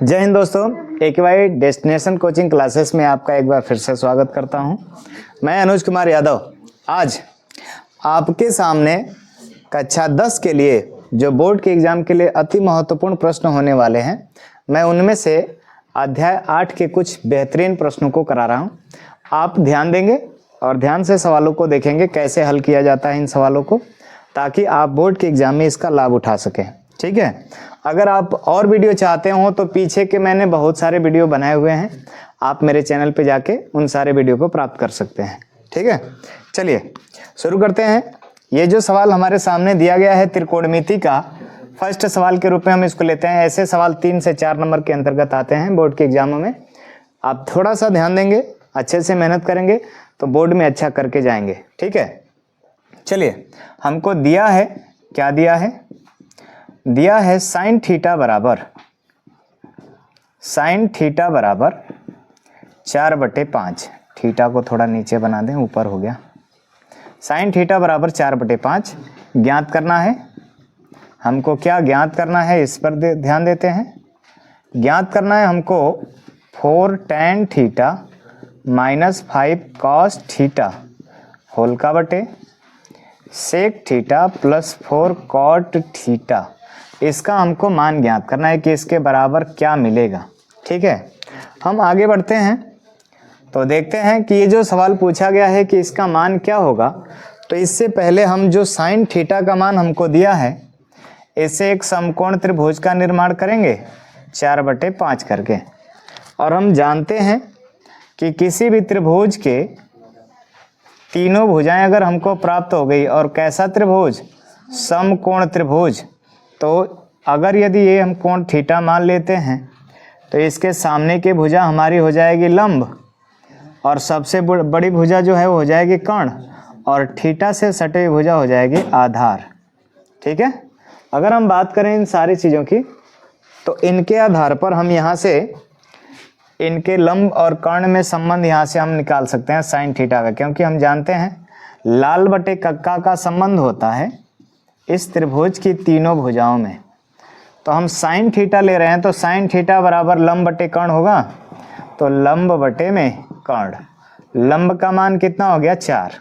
जय हिंद दोस्तों, AKY destination coaching classes में आपका एक बार फिर से स्वागत करता हूं। मैं अनुज कुमार यादव आज आपके सामने कक्षा 10 के लिए जो बोर्ड के एग्ज़ाम के लिए अति महत्वपूर्ण प्रश्न होने वाले हैं, मैं उनमें से अध्याय 8 के कुछ बेहतरीन प्रश्नों को करा रहा हूं। आप ध्यान देंगे और ध्यान से सवालों को देखेंगे कैसे हल किया जाता है इन सवालों को, ताकि आप बोर्ड के एग्ज़ाम में इसका लाभ उठा सकें। ठीक है। अगर आप और वीडियो चाहते हो तो पीछे के मैंने बहुत सारे वीडियो बनाए हुए हैं, आप मेरे चैनल पे जाके उन सारे वीडियो को प्राप्त कर सकते हैं। ठीक है, चलिए शुरू करते हैं। ये जो सवाल हमारे सामने दिया गया है त्रिकोणमिति का फर्स्ट सवाल के रूप में हम इसको लेते हैं। ऐसे सवाल 3 से 4 नंबर के अंतर्गत आते हैं बोर्ड के एग्जामों में। आप थोड़ा सा ध्यान देंगे, अच्छे से मेहनत करेंगे तो बोर्ड में अच्छा करके जाएंगे। ठीक है, चलिए हमको दिया है, क्या दिया है? दिया है साइन थीटा बराबर 4/5। थीटा को थोड़ा नीचे बना दें, ऊपर हो गया। साइन थीटा बराबर 4/5 ज्ञात करना है। हमको क्या ज्ञात करना है, इस पर ध्यान देते हैं। ज्ञात करना है हमको 4 tan theta -5 cos theta whole का बटे सेक थीटा +4 cot थीटा। इसका हमको मान ज्ञात करना है कि इसके बराबर क्या मिलेगा। ठीक है, हम आगे बढ़ते हैं तो देखते हैं कि ये जो सवाल पूछा गया है कि इसका मान क्या होगा। तो इससे पहले हम जो साइन थीटा का मान हमको दिया है, इससे एक समकोण त्रिभुज का निर्माण करेंगे 4/5 करके। और हम जानते हैं कि किसी भी त्रिभुज के तीनों भुजाएं अगर हमको प्राप्त हो गई, और कैसा त्रिभुज? समकोण त्रिभुज। तो अगर यदि ये हम कोण थीटा मान लेते हैं तो इसके सामने की भुजा हमारी हो जाएगी लंब, और सबसे बड़ी भुजा जो है वो हो जाएगी कर्ण, और थीटा से सटे हुई भुजा हो जाएगी आधार। ठीक है, अगर हम बात करें इन सारी चीज़ों की तो इनके आधार पर हम यहाँ से इनके लंब और कर्ण में संबंध यहाँ से हम निकाल सकते हैं साइन थीटा का, क्योंकि हम जानते हैं लाल बटे कक्का का संबंध होता है इस त्रिभुज की तीनों भुजाओं में। तो हम साइन थीटा ले रहे हैं तो साइन थीटा बराबर लंब बटे कर्ण होगा, तो लंब बटे में कर्ण। लंब का मान कितना हो गया? 4।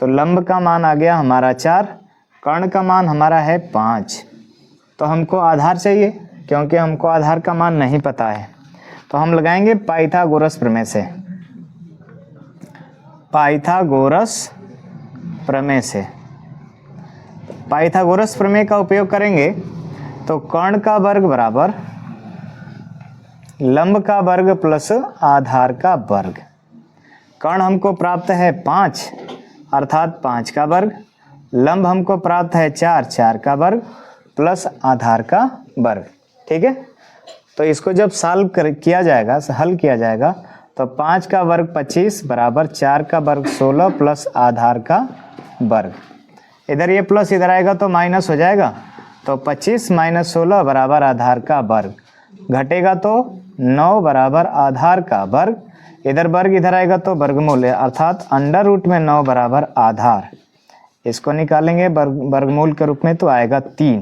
तो लंब का मान आ गया हमारा 4, कर्ण का मान हमारा है 5। तो हमको आधार चाहिए, क्योंकि हमको आधार का मान नहीं पता है। तो हम लगाएंगे पाइथागोरस प्रमेय से। पाइथागोरस प्रमेय से पाइथागोरस प्रमेय का उपयोग करेंगे तो कर्ण का वर्ग बराबर लंब का वर्ग प्लस आधार का वर्ग। कर्ण हमको प्राप्त है 5 अर्थात 5 का वर्ग, लंब हमको प्राप्त है 4 का वर्ग प्लस आधार का वर्ग। ठीक है, तो इसको जब सॉल्व किया जाएगा, हल किया जाएगा, तो 5 का वर्ग 25 बराबर 4 का वर्ग 16 प्लस आधार का वर्ग। इधर ये प्लस इधर आएगा तो माइनस हो जाएगा, तो 25 - 16 बराबर आधार का वर्ग। घटेगा तो 9 बराबर आधार का वर्ग। इधर वर्ग इधर आएगा तो वर्गमूल है, अर्थात अंडर रूट में 9 बराबर आधार। इसको निकालेंगे वर्गमूल के रूप में तो आएगा 3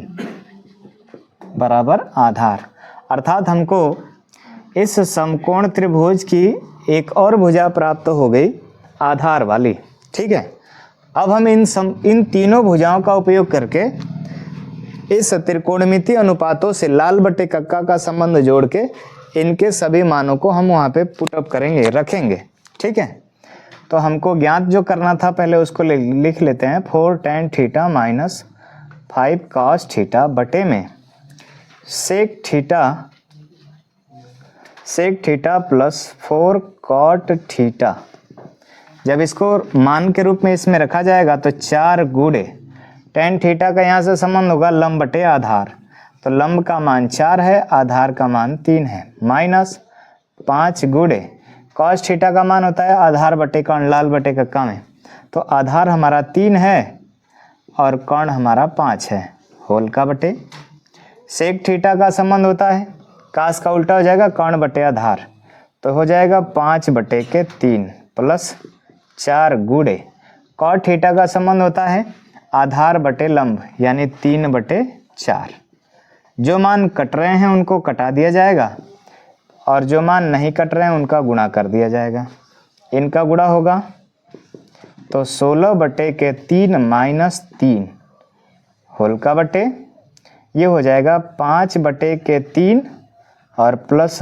बराबर आधार। अर्थात हमको इस समकोण त्रिभुज की एक और भुजा प्राप्त हो गई आधार वाली। ठीक है, अब हम इन तीनों भुजाओं का उपयोग करके इस त्रिकोणमितीय अनुपातों से लाल बटे कक्का का संबंध जोड़ के इनके सभी मानों को हम वहाँ पे पुटअप करेंगे, रखेंगे। ठीक है, तो हमको ज्ञात जो करना था पहले उसको लिख लेते हैं। 4 tan थीटा -5 cos थीटा बटे में सेक थीटा +4 cot थीटा। जब इसको मान के रूप में इसमें रखा जाएगा तो 4 गुणे tan थीटा का यहाँ से संबंध होगा लंब बटे आधार। तो लंब का मान 4 है, आधार का मान 3 है, माइनस 5 गुणे cos थीटा का मान होता है आधार बटे कर्ण, लाल बटे कक्का में। तो आधार हमारा 3 है और कर्ण हमारा 5 है, होल का बटे सेक थीटा का संबंध होता है, कास का उल्टा हो जाएगा कर्ण बटे आधार, तो हो जाएगा 5/3 प्लस 4 गुणे कॉट थीटा का संबंध होता है आधार बटे लंब यानी 3/4। जो मान कट रहे हैं उनको कटा दिया जाएगा और जो मान नहीं कट रहे हैं उनका गुणा कर दिया जाएगा। इनका गुणा होगा तो 16/3 माइनस 3 होल का बटे, ये हो जाएगा 5/3 और प्लस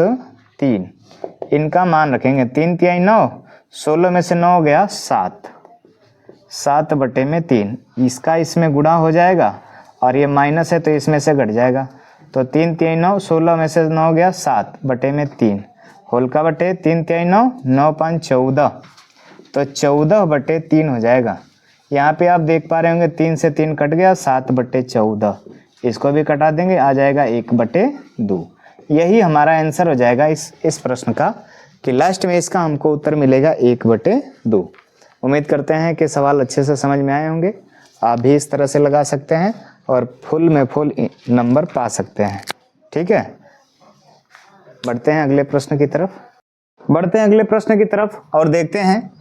3। इनका मान रखेंगे 3 तिहाई 9, 16 में से 9 हो गया 7, 7/3। इसका इसमें गुणा हो जाएगा और ये माइनस है तो इसमें से घट जाएगा, तो 3 तिहाई 9, 16 में से 9 हो गया 7/3 होल का बटे 3 तिहाई 9, 9 5 14, तो 14/3 हो जाएगा। यहाँ पे आप देख पा रहे होंगे 3 से 3 कट गया, 7/14, इसको भी कटा देंगे, आ जाएगा 1/2। यही हमारा आंसर हो जाएगा इस प्रश्न का, कि लास्ट में इसका हमको उत्तर मिलेगा 1/2। उम्मीद करते हैं कि सवाल अच्छे से समझ में आए होंगे। आप भी इस तरह से लगा सकते हैं और फुल में फुल नंबर पा सकते हैं। ठीक है, बढ़ते हैं अगले प्रश्न की तरफ और देखते हैं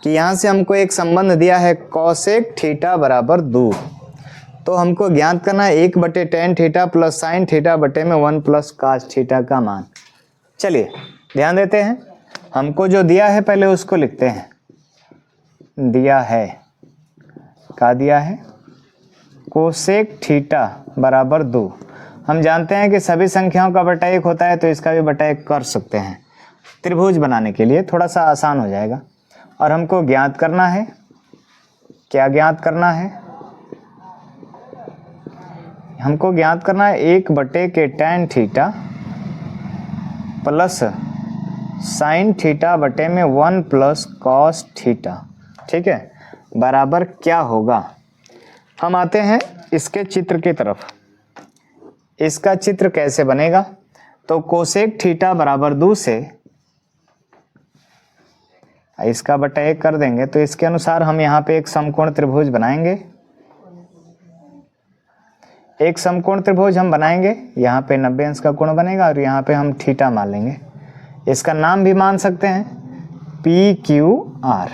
कि यहाँ से हमको एक संबंध दिया है कॉसेक थीटा बराबर 2। तो हमको ज्ञात करना है 1/tan theta plus sine theta बटे में 1 प्लस कास थीटा का मान। चलिए ध्यान देते हैं, हमको जो दिया है पहले उसको लिखते हैं। दिया है, क्या दिया है? कोसेक थीटा बराबर 2। हम जानते हैं कि सभी संख्याओं का बटा 1 होता है, तो इसका भी बटा 1 कर सकते हैं। त्रिभुज बनाने के लिए थोड़ा सा आसान हो जाएगा। और हमको ज्ञात करना है, क्या ज्ञात करना है? हमको ज्ञात करना है 1/tan theta plus sine theta बटे में 1 प्लस कॉस थीटा। ठीक है, बराबर क्या होगा? हम आते हैं इसके चित्र की तरफ। इसका चित्र कैसे बनेगा? तो कोसेक थीटा बराबर 2 से इसका बटा 1 कर देंगे, तो इसके अनुसार हम यहाँ पे एक समकोण त्रिभुज बनाएंगे। एक समकोण त्रिभुज हम बनाएंगे, यहाँ पे 90 अंश का कोण बनेगा और यहाँ पे हम थीटा मान लेंगे। इसका नाम भी मान सकते हैं PQR।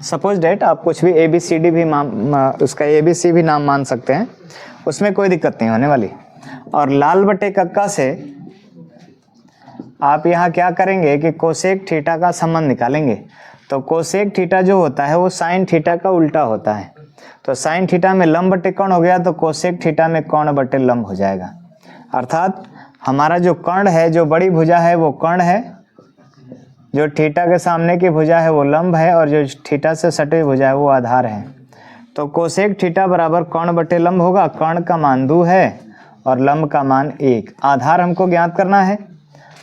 सपोज डेट आप कुछ भी ABCD भी उसका ABC भी नाम मान सकते हैं, उसमें कोई दिक्कत नहीं होने वाली। और लाल बटे कक्का से आप यहाँ क्या करेंगे कि कोसेक थीटा का संबंध निकालेंगे। तो कोसेक थीटा जो होता है वो साइन थीटा का उल्टा होता है। तो साइन थीटा में लंब बटे कर्ण हो गया, तो कोसेक थीटा में कर्ण बटे लंब हो जाएगा। अर्थात हमारा जो कर्ण है, जो बड़ी भुजा है वो कर्ण है, जो थीटा के सामने की भुजा है वो लंब है, और जो थीटा से सटी भुजा है वो आधार है। तो कोसेक थीटा बराबर कर्ण बटे लंब होगा। कर्ण का मान 2 है और लंब का मान 1। आधार हमको ज्ञात करना है,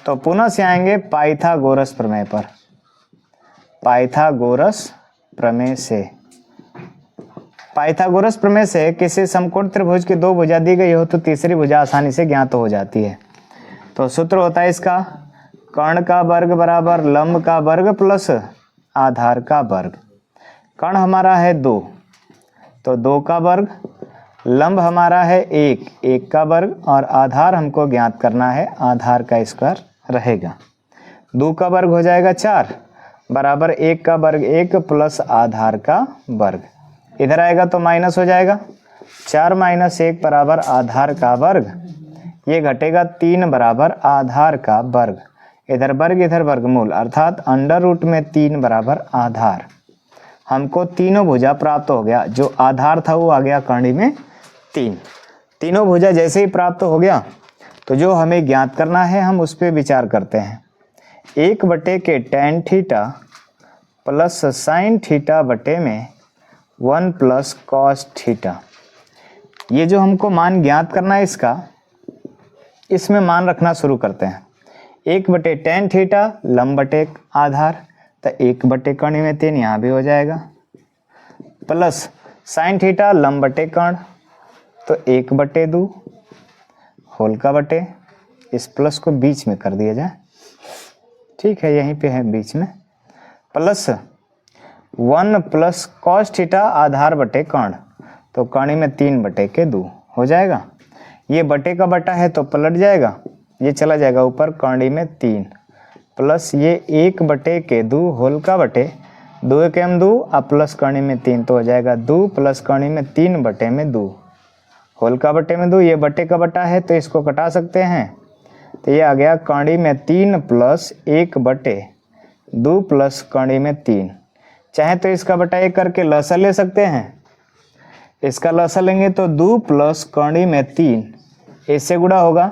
तो पुनः से आएंगे पाइथागोरस प्रमेय पर। पाइथागोरस प्रमेय से किसी समकोण त्रिभुज की 2 भुजा दी गई हो तो तीसरी भुजा आसानी से ज्ञात हो जाती है। तो सूत्र होता है इसका कर्ण का वर्ग बराबर लंब का वर्ग प्लस आधार का वर्ग। कर्ण हमारा है 2, तो 2 का वर्ग, लंब हमारा है 1, 1 का वर्ग, और आधार हमको ज्ञात करना है, आधार का स्क्वायर रहेगा। 2 का वर्ग हो जाएगा 4 बराबर 1 का वर्ग 1 प्लस आधार का वर्ग। इधर आएगा तो माइनस हो जाएगा, 4 - 1 बराबर आधार का वर्ग, ये घटेगा 3 बराबर आधार का वर्ग। इधर वर्ग इधर वर्गमूल, अर्थात √3 बराबर आधार। हमको तीनों भुजा प्राप्त हो गया। जो आधार था वो आ गया कर्ण में 3। तीनों भुजा जैसे ही प्राप्त हो गया, तो जो हमें ज्ञात करना है हम उस पर विचार करते हैं। 1/tan theta plus sine theta बटे में 1 प्लस कॉस थीटा। ये जो हमको मान ज्ञात करना है इसका, इसमें मान रखना शुरू करते हैं। 1/tan थीटा लंब बटे आधार, तो 1/कर्ण में 3 यहाँ भी हो जाएगा, प्लस साइन थीटा लंब बटे कर्ण, तो 1/2 होल का बटे, इस प्लस को बीच में कर दिया जाए, ठीक है, यहीं पे है बीच में, प्लस 1 प्लस कॉस थीटा आधार बटे कर्ण, तो कर्ण में 3/2 हो जाएगा। ये बटे का बटा है तो पलट जाएगा, ये चला जाएगा ऊपर, कर्ण में 3 प्लस ये 1/2 होल का बटे, 2 × 2 और प्लस कर्ण में 3, तो हो जाएगा 2 प्लस कर्ण में 3/2 होल का बटे में 2। ये बटे का बटा है तो इसको कटा सकते हैं, तो ये आ गया कड़ी में 3 प्लस 1/2 प्लस कड़ी में 3। चाहे तो इसका बटा 1 करके लसा ले सकते हैं। इसका लसा लेंगे तो 2 प्लस कड़ी में 3, इससे गुणा होगा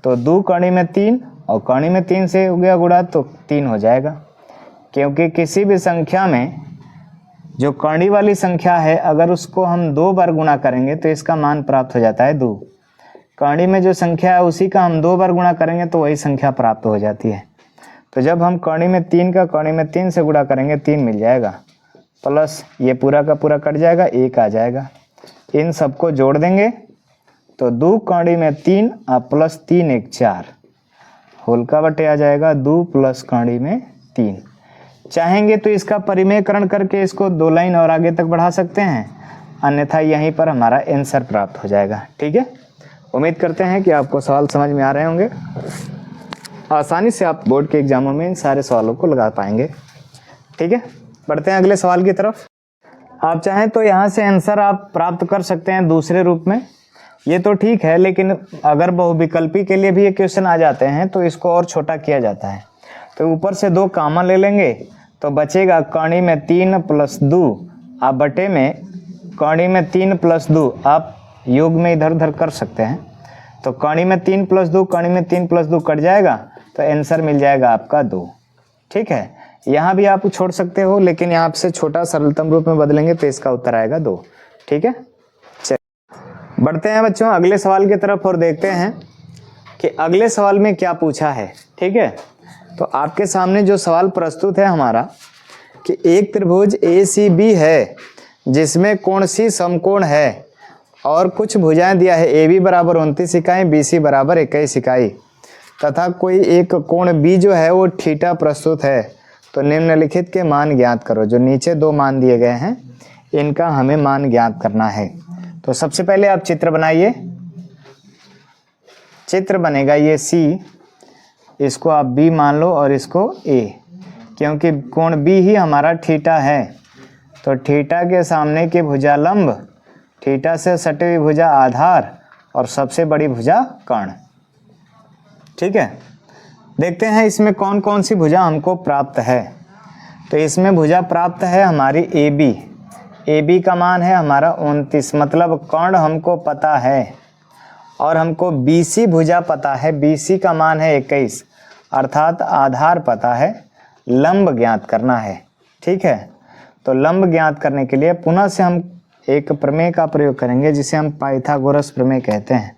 तो 2 कड़ी में 3 और कड़ी में 3 से हो गया गुणा तो 3 हो जाएगा। क्योंकि किसी भी संख्या में जो कड़ी वाली संख्या है अगर उसको हम 2 बार गुणा करेंगे तो इसका मान प्राप्त हो जाता है 2। कड़ी में जो संख्या है उसी का हम 2 बार गुणा करेंगे तो वही संख्या प्राप्त हो जाती है। तो जब हम कड़ी में 3 का कड़ी में 3 से गुणा करेंगे 3 मिल जाएगा, प्लस ये पूरा का पूरा कट जाएगा, 1 आ जाएगा। इन सबको जोड़ देंगे तो 2 कड़ी में 3 प्लस 3 1 4 होल का बटे आ जाएगा 2 प्लस कड़ी में 3। चाहेंगे तो इसका परिमेयकरण करके इसको 2 लाइन और आगे तक बढ़ा सकते हैं, अन्यथा यहीं पर हमारा आंसर प्राप्त हो जाएगा। ठीक है, उम्मीद करते हैं कि आपको सवाल समझ में आ रहे होंगे। आसानी से आप बोर्ड के एग्जामों में इन सारे सवालों को लगा पाएंगे। ठीक है, बढ़ते हैं अगले सवाल की तरफ। आप चाहें तो यहाँ से आंसर आप प्राप्त कर सकते हैं दूसरे रूप में, ये तो ठीक है, लेकिन अगर बहुविकल्पी के लिए भी ये क्वेश्चन आ जाते हैं तो इसको और छोटा किया जाता है। तो ऊपर से 2 कॉमन ले लेंगे तो बचेगा कड़ी में 3 प्लस 2 आप बटे में कड़ी में 3 प्लस 2 आप योग में इधर उधर कर सकते हैं। तो कड़ी में 3 प्लस 2 कड़ी में 3 प्लस 2 कट जाएगा तो आंसर मिल जाएगा आपका 2। ठीक है, यहाँ भी आप छोड़ सकते हो, लेकिन यहाँ से छोटा सरलतम रूप में बदलेंगे तो इसका उत्तर आएगा 2। ठीक है, चलिए बढ़ते हैं बच्चों अगले सवाल की तरफ और देखते हैं कि अगले सवाल में क्या पूछा है। ठीक है, तो आपके सामने जो सवाल प्रस्तुत है हमारा कि एक त्रिभुज ACB है जिसमें कोण C समकोण है और कुछ भुजाएं दिया है, AB बराबर 29 इकाई, BC बराबर 21 इकाई तथा कोई एक कोण B जो है वो थीटा प्रस्तुत है। तो निम्नलिखित के मान ज्ञात करो। जो नीचे 2 मान दिए गए हैं इनका हमें मान ज्ञात करना है। तो सबसे पहले आप चित्र बनाइए। चित्र बनेगा ये C, इसको आप B मान लो और इसको A, क्योंकि कोण B ही हमारा थीटा है। तो थीटा के सामने की भुजा लंब, थीटा से सटी हुई भुजा आधार और सबसे बड़ी भुजा कर्ण। ठीक है, देखते हैं इसमें कौन कौन सी भुजा हमको प्राप्त है। तो इसमें भुजा प्राप्त है हमारी AB। AB का मान है हमारा 29, मतलब कर्ण हमको पता है, और हमको BC भुजा पता है, BC का मान है 21, अर्थात आधार पता है, लंब ज्ञात करना है। ठीक है, तो लंब ज्ञात करने के लिए पुनः से हम एक प्रमेय का प्रयोग करेंगे जिसे हम पाइथागोरस प्रमेय कहते हैं।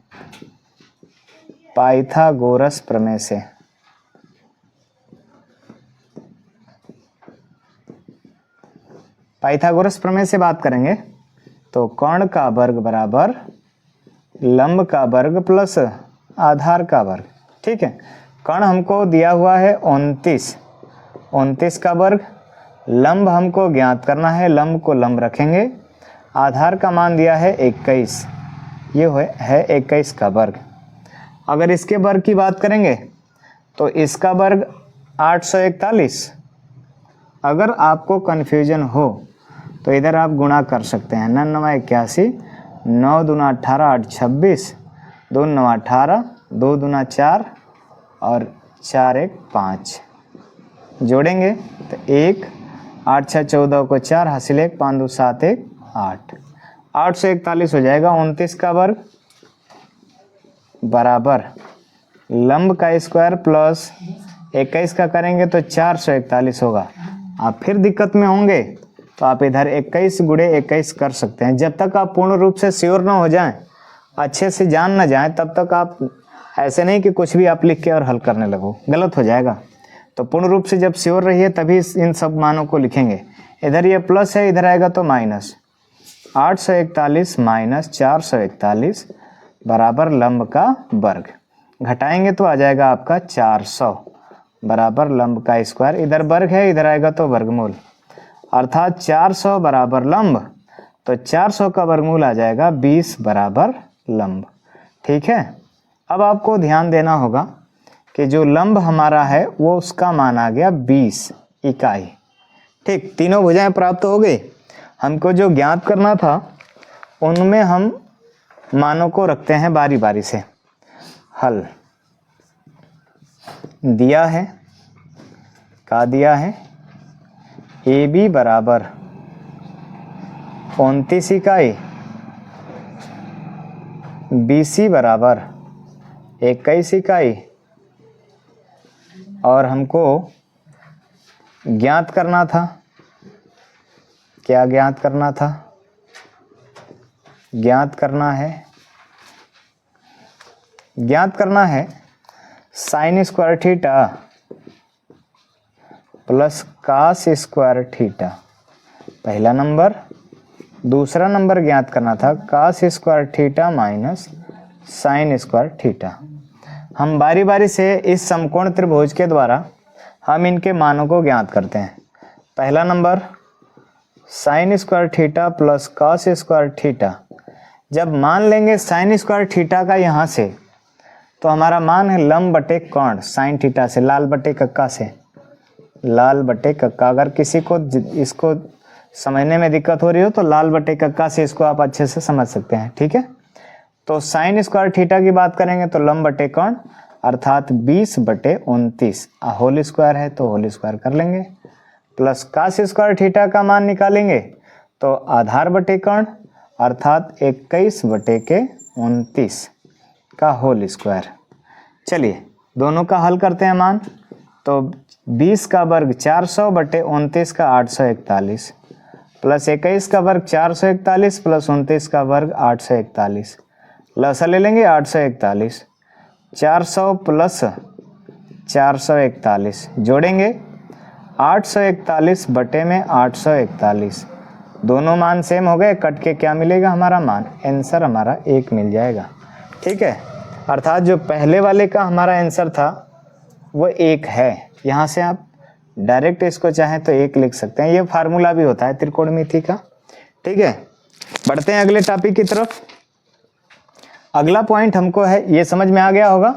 पाइथागोरस प्रमेय से पाइथागोरस प्रमेय से बात करेंगे तो कर्ण का वर्ग बराबर लंब का वर्ग प्लस आधार का वर्ग। ठीक है, कर्ण हमको दिया हुआ है 29 का वर्ग, लंब हमको ज्ञात करना है, लंब को लंब रखेंगे, आधार का मान दिया है 21, ये है 21 का वर्ग। अगर इसके वर्ग की बात करेंगे तो इसका वर्ग 841। अगर आपको कन्फ्यूजन हो तो इधर आप गुणा कर सकते हैं, 9 9 81, 9 दूना 18 8 26, 2 9 18, 2 दूना 4 और 4 1 5। जोड़ेंगे तो 1 8 6 14 को 4 हासिल 1 5 2 7 1 8, 841 हो जाएगा। 29 का वर्ग बराबर लंब का स्क्वायर प्लस 21 का करेंगे तो 441 होगा। आप फिर दिक्कत में होंगे तो आप इधर 21 गुणे 21 कर सकते हैं। जब तक आप पूर्ण रूप से श्योर ना हो जाएं, अच्छे से जान ना जाएं, तब तक आप ऐसे नहीं कि कुछ भी आप लिख के और हल करने लगो, गलत हो जाएगा। तो पूर्ण रूप से जब श्योर रहिए तभी इन सब मानों को लिखेंगे। इधर ये प्लस है, इधर आएगा तो माइनस। 841 माइनस 441 बराबर लंब का वर्ग, घटाएंगे तो आ जाएगा आपका 400 बराबर लंब का स्क्वायर। इधर वर्ग है, इधर आएगा तो वर्गमूल, अर्थात 400 बराबर लंब, तो 400 का वर्गमूल आ जाएगा 20 बराबर लंब। ठीक है, अब आपको ध्यान देना होगा कि जो लंब हमारा है वो उसका मान आ गया 20 इकाई। ठीक, तीनों भुजाएं प्राप्त हो गई। हमको जो ज्ञात करना था उनमें हम मानों को रखते हैं बारी बारी से। हल दिया है, का दिया है ए बी बराबर 29 इकाई, बी सी बराबर 21 इकाई, और हमको ज्ञात करना था, क्या ज्ञात करना था, ज्ञात करना है sine square theta plus cos square theta, पहला नंबर। दूसरा नंबर ज्ञात करना था cos square theta minus sine square theta. हम बारी बारी से इस समकोण त्रिभुज के द्वारा हम इनके मानों को ज्ञात करते हैं। पहला number sign square theta plus cos square theta, जब मान लेंगे साइन स्क्वायर थीटा का यहाँ से, तो हमारा मान है लंब बटे कोण साइन थीटा से, लाल बटे कक्का से, लाल बटे कक्का। अगर किसी को इसको समझने में दिक्कत हो रही हो तो लाल बटे कक्का से इसको आप अच्छे से समझ सकते हैं, ठीक है। तो साइन स्क्वायर थीटा की बात करेंगे तो लंब बटे कोण अर्थात 20 बटे 29, होल स्क्वायर है तो होल स्क्वायर कर लेंगे, प्लस कास स्क्वायर थीटा का मान निकालेंगे तो आधार बटे कोण अर्थात 21 बटे के 29 का होल स्क्वायर। चलिए दोनों का हल करते हैं मान। तो 20 का वर्ग 400 बटे 29 का 841, प्लस 21 का वर्ग 441 प्लस 29 का वर्ग 841, लसा ले लेंगे 841, 400 प्लस 441 जोड़ेंगे 841 बटे में 841, दोनों मान सेम हो गए, कट के क्या मिलेगा हमारा मान, आंसर हमारा 1 मिल जाएगा, ठीक है। अर्थात जो पहले वाले का हमारा आंसर था वो 1 है। यहाँ से आप डायरेक्ट इसको चाहें तो 1 लिख सकते हैं, ये फार्मूला भी होता है त्रिकोणमिति का, ठीक है। बढ़ते हैं अगले टॉपिक की तरफ। अगला पॉइंट हमको है, ये समझ में आ गया होगा,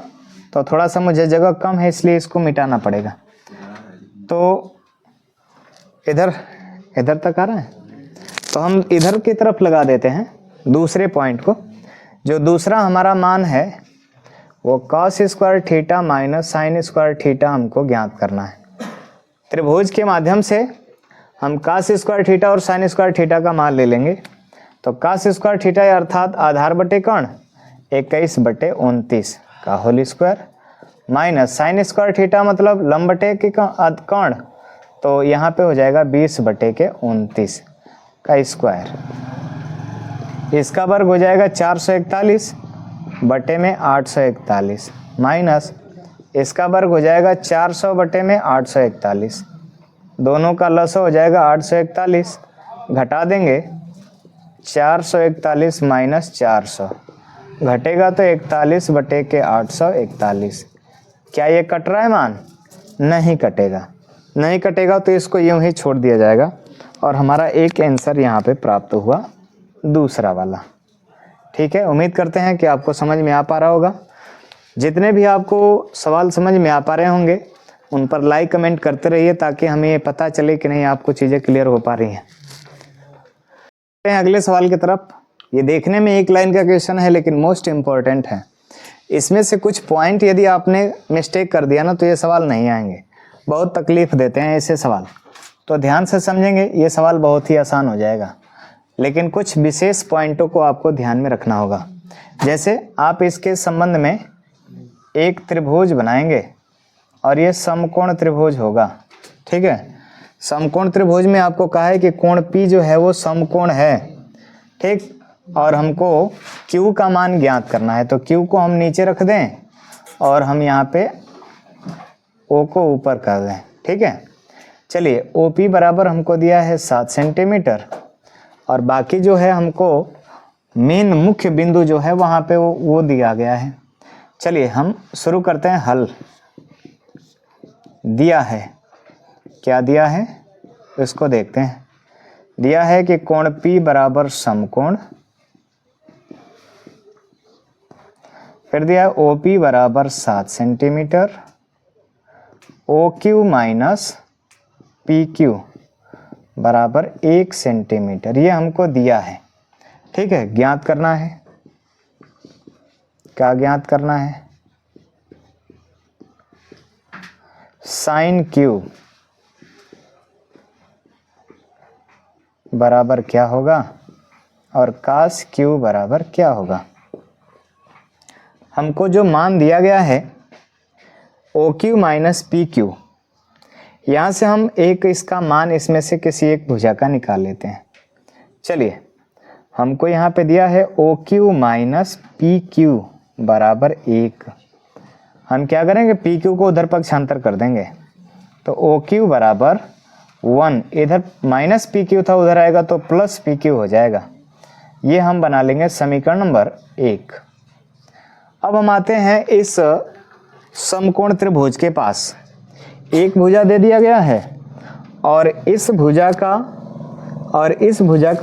तो थोड़ा सा मुझे जगह कम है इसलिए इसको मिटाना पड़ेगा। तो इधर तक आ रहा है, तो हम इधर की तरफ लगा देते हैं दूसरे पॉइंट को। जो दूसरा हमारा मान है वो cos square theta minus sine square theta हमको ज्ञात करना है। त्रिभुज के माध्यम से हम कॉस स्क्वायर थीटा और साइन स्क्वायर थीटा का मान ले लेंगे। तो कॉस स्क्वायर थीटा अर्थात आधार बटे कोण 21 बटे 29 का whole square, minus sine square theta मतलब लंब बटे के कोण, तो यहाँ पे हो जाएगा 20 बटे के 29 का स्क्वायर। इसका वर्ग हो जाएगा 441 बटे में 841, माइनस इसका वर्ग हो जाएगा 400 बटे में 841, दोनों का लसा हो जाएगा 841, घटा देंगे 441 माइनस 400, घटेगा तो 41 बटे के 841। क्या ये कट रहा है मान? नहीं कटेगा, नहीं कटेगा तो इसको यूं ही छोड़ दिया जाएगा और हमारा एक आंसर यहाँ पे प्राप्त हुआ, दूसरा वाला, ठीक है। उम्मीद करते हैं कि आपको समझ में आ पा रहा होगा। जितने भी आपको सवाल समझ में आ पा रहे होंगे उन पर लाइक कमेंट करते रहिए ताकि हमें ये पता चले कि नहीं आपको चीज़ें क्लियर हो पा रही हैं। अगले सवाल की तरफ। ये देखने में एक लाइन का क्वेश्चन है लेकिन मोस्ट इम्पॉर्टेंट है। इसमें से कुछ पॉइंट यदि आपने मिस्टेक कर दिया ना तो ये सवाल नहीं आएंगे, बहुत तकलीफ देते हैं ऐसे सवाल। तो ध्यान से समझेंगे ये सवाल बहुत ही आसान हो जाएगा, लेकिन कुछ विशेष पॉइंटों को आपको ध्यान में रखना होगा। जैसे आप इसके संबंध में एक त्रिभुज बनाएंगे और ये समकोण त्रिभुज होगा, ठीक है। समकोण त्रिभुज में आपको कहा है कि कोण P जो है वो समकोण है, ठीक। और हमको Q का मान ज्ञात करना है, तो Q को हम नीचे रख दें और हम यहाँ पे O को ऊपर कर दें, ठीक है। चलिए OP बराबर हमको दिया है 7 सेंटीमीटर और बाकी जो है हमको मेन मुख्य बिंदु जो है वहाँ पे वो दिया गया है। चलिए हम शुरू करते हैं हल। दिया है, क्या दिया है इसको देखते हैं। दिया है कि कोण P बराबर समकोण, फिर दिया है OP बराबर 7 सेंटीमीटर, OQ माइनस PQ बराबर 1 सेंटीमीटर, ये हमको दिया है, ठीक है। ज्ञात करना है, क्या ज्ञात करना है? साइन क्यूब बराबर क्या होगा और कास क्यूब बराबर क्या होगा। हमको जो मान दिया गया है O Q minus P Q, यहाँ से हम एक इसका मान इसमें से किसी एक भुजा का निकाल लेते हैं। चलिए, हमको यहाँ पे दिया है O Q minus P Q बराबर 1। हम क्या करेंगे, पी क्यू को उधर पक्षांतर कर देंगे, तो ओ क्यू बराबर 1, इधर माइनस पी क्यू था उधर आएगा तो प्लस पी क्यू हो जाएगा। ये हम बना लेंगे समीकरण नंबर 1। अब हम आते हैं इस समकोण त्रिभुज के पास। एक भुजा दे दिया गया है और इस भुजा का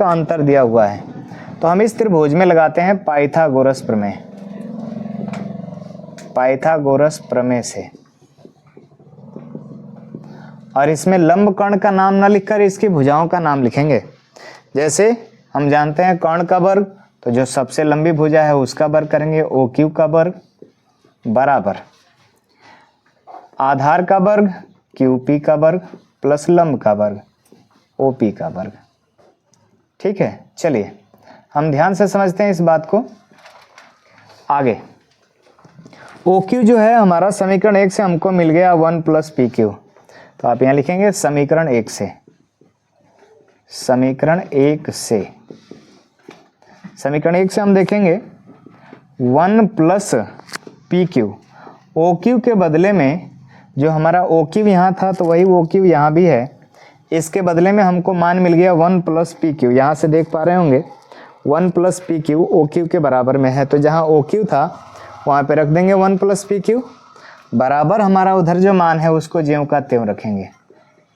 अंतर दिया हुआ है, तो हम इस त्रिभुज में लगाते हैं पाइथागोरस प्रमेय। पाइथागोरस प्रमेय से, और इसमें लंब कर्ण का नाम ना लिखकर इसकी भुजाओं का नाम लिखेंगे। जैसे हम जानते हैं कर्ण का वर्ग, तो जो सबसे लंबी भुजा है उसका वर्ग करेंगे ओ क्यू का वर्ग बराबर आधार का वर्ग क्यू पी का वर्ग प्लस लंब का वर्ग ओ पी का वर्ग। ठीक है, चलिए हम ध्यान से समझते हैं इस बात को। आगे ओ क्यू जो है हमारा समीकरण 1 से हमको मिल गया 1 प्लस पी क्यू, तो आप यहाँ लिखेंगे समीकरण 1 से। समीकरण 1 से हम देखेंगे 1 plus P Q. O Q के बदले में जो हमारा ओ क्यू यहाँ था तो वही ओ क्यू यहाँ भी है, इसके बदले में हमको मान मिल गया 1 प्लस पी क्यू। यहाँ से देख पा रहे होंगे 1 plus P Q O Q के बराबर में है, तो जहाँ ओ क्यू था वहाँ पे रख देंगे 1 प्लस पी क्यू बराबर हमारा उधर जो मान है उसको ज्यों का त्यों रखेंगे,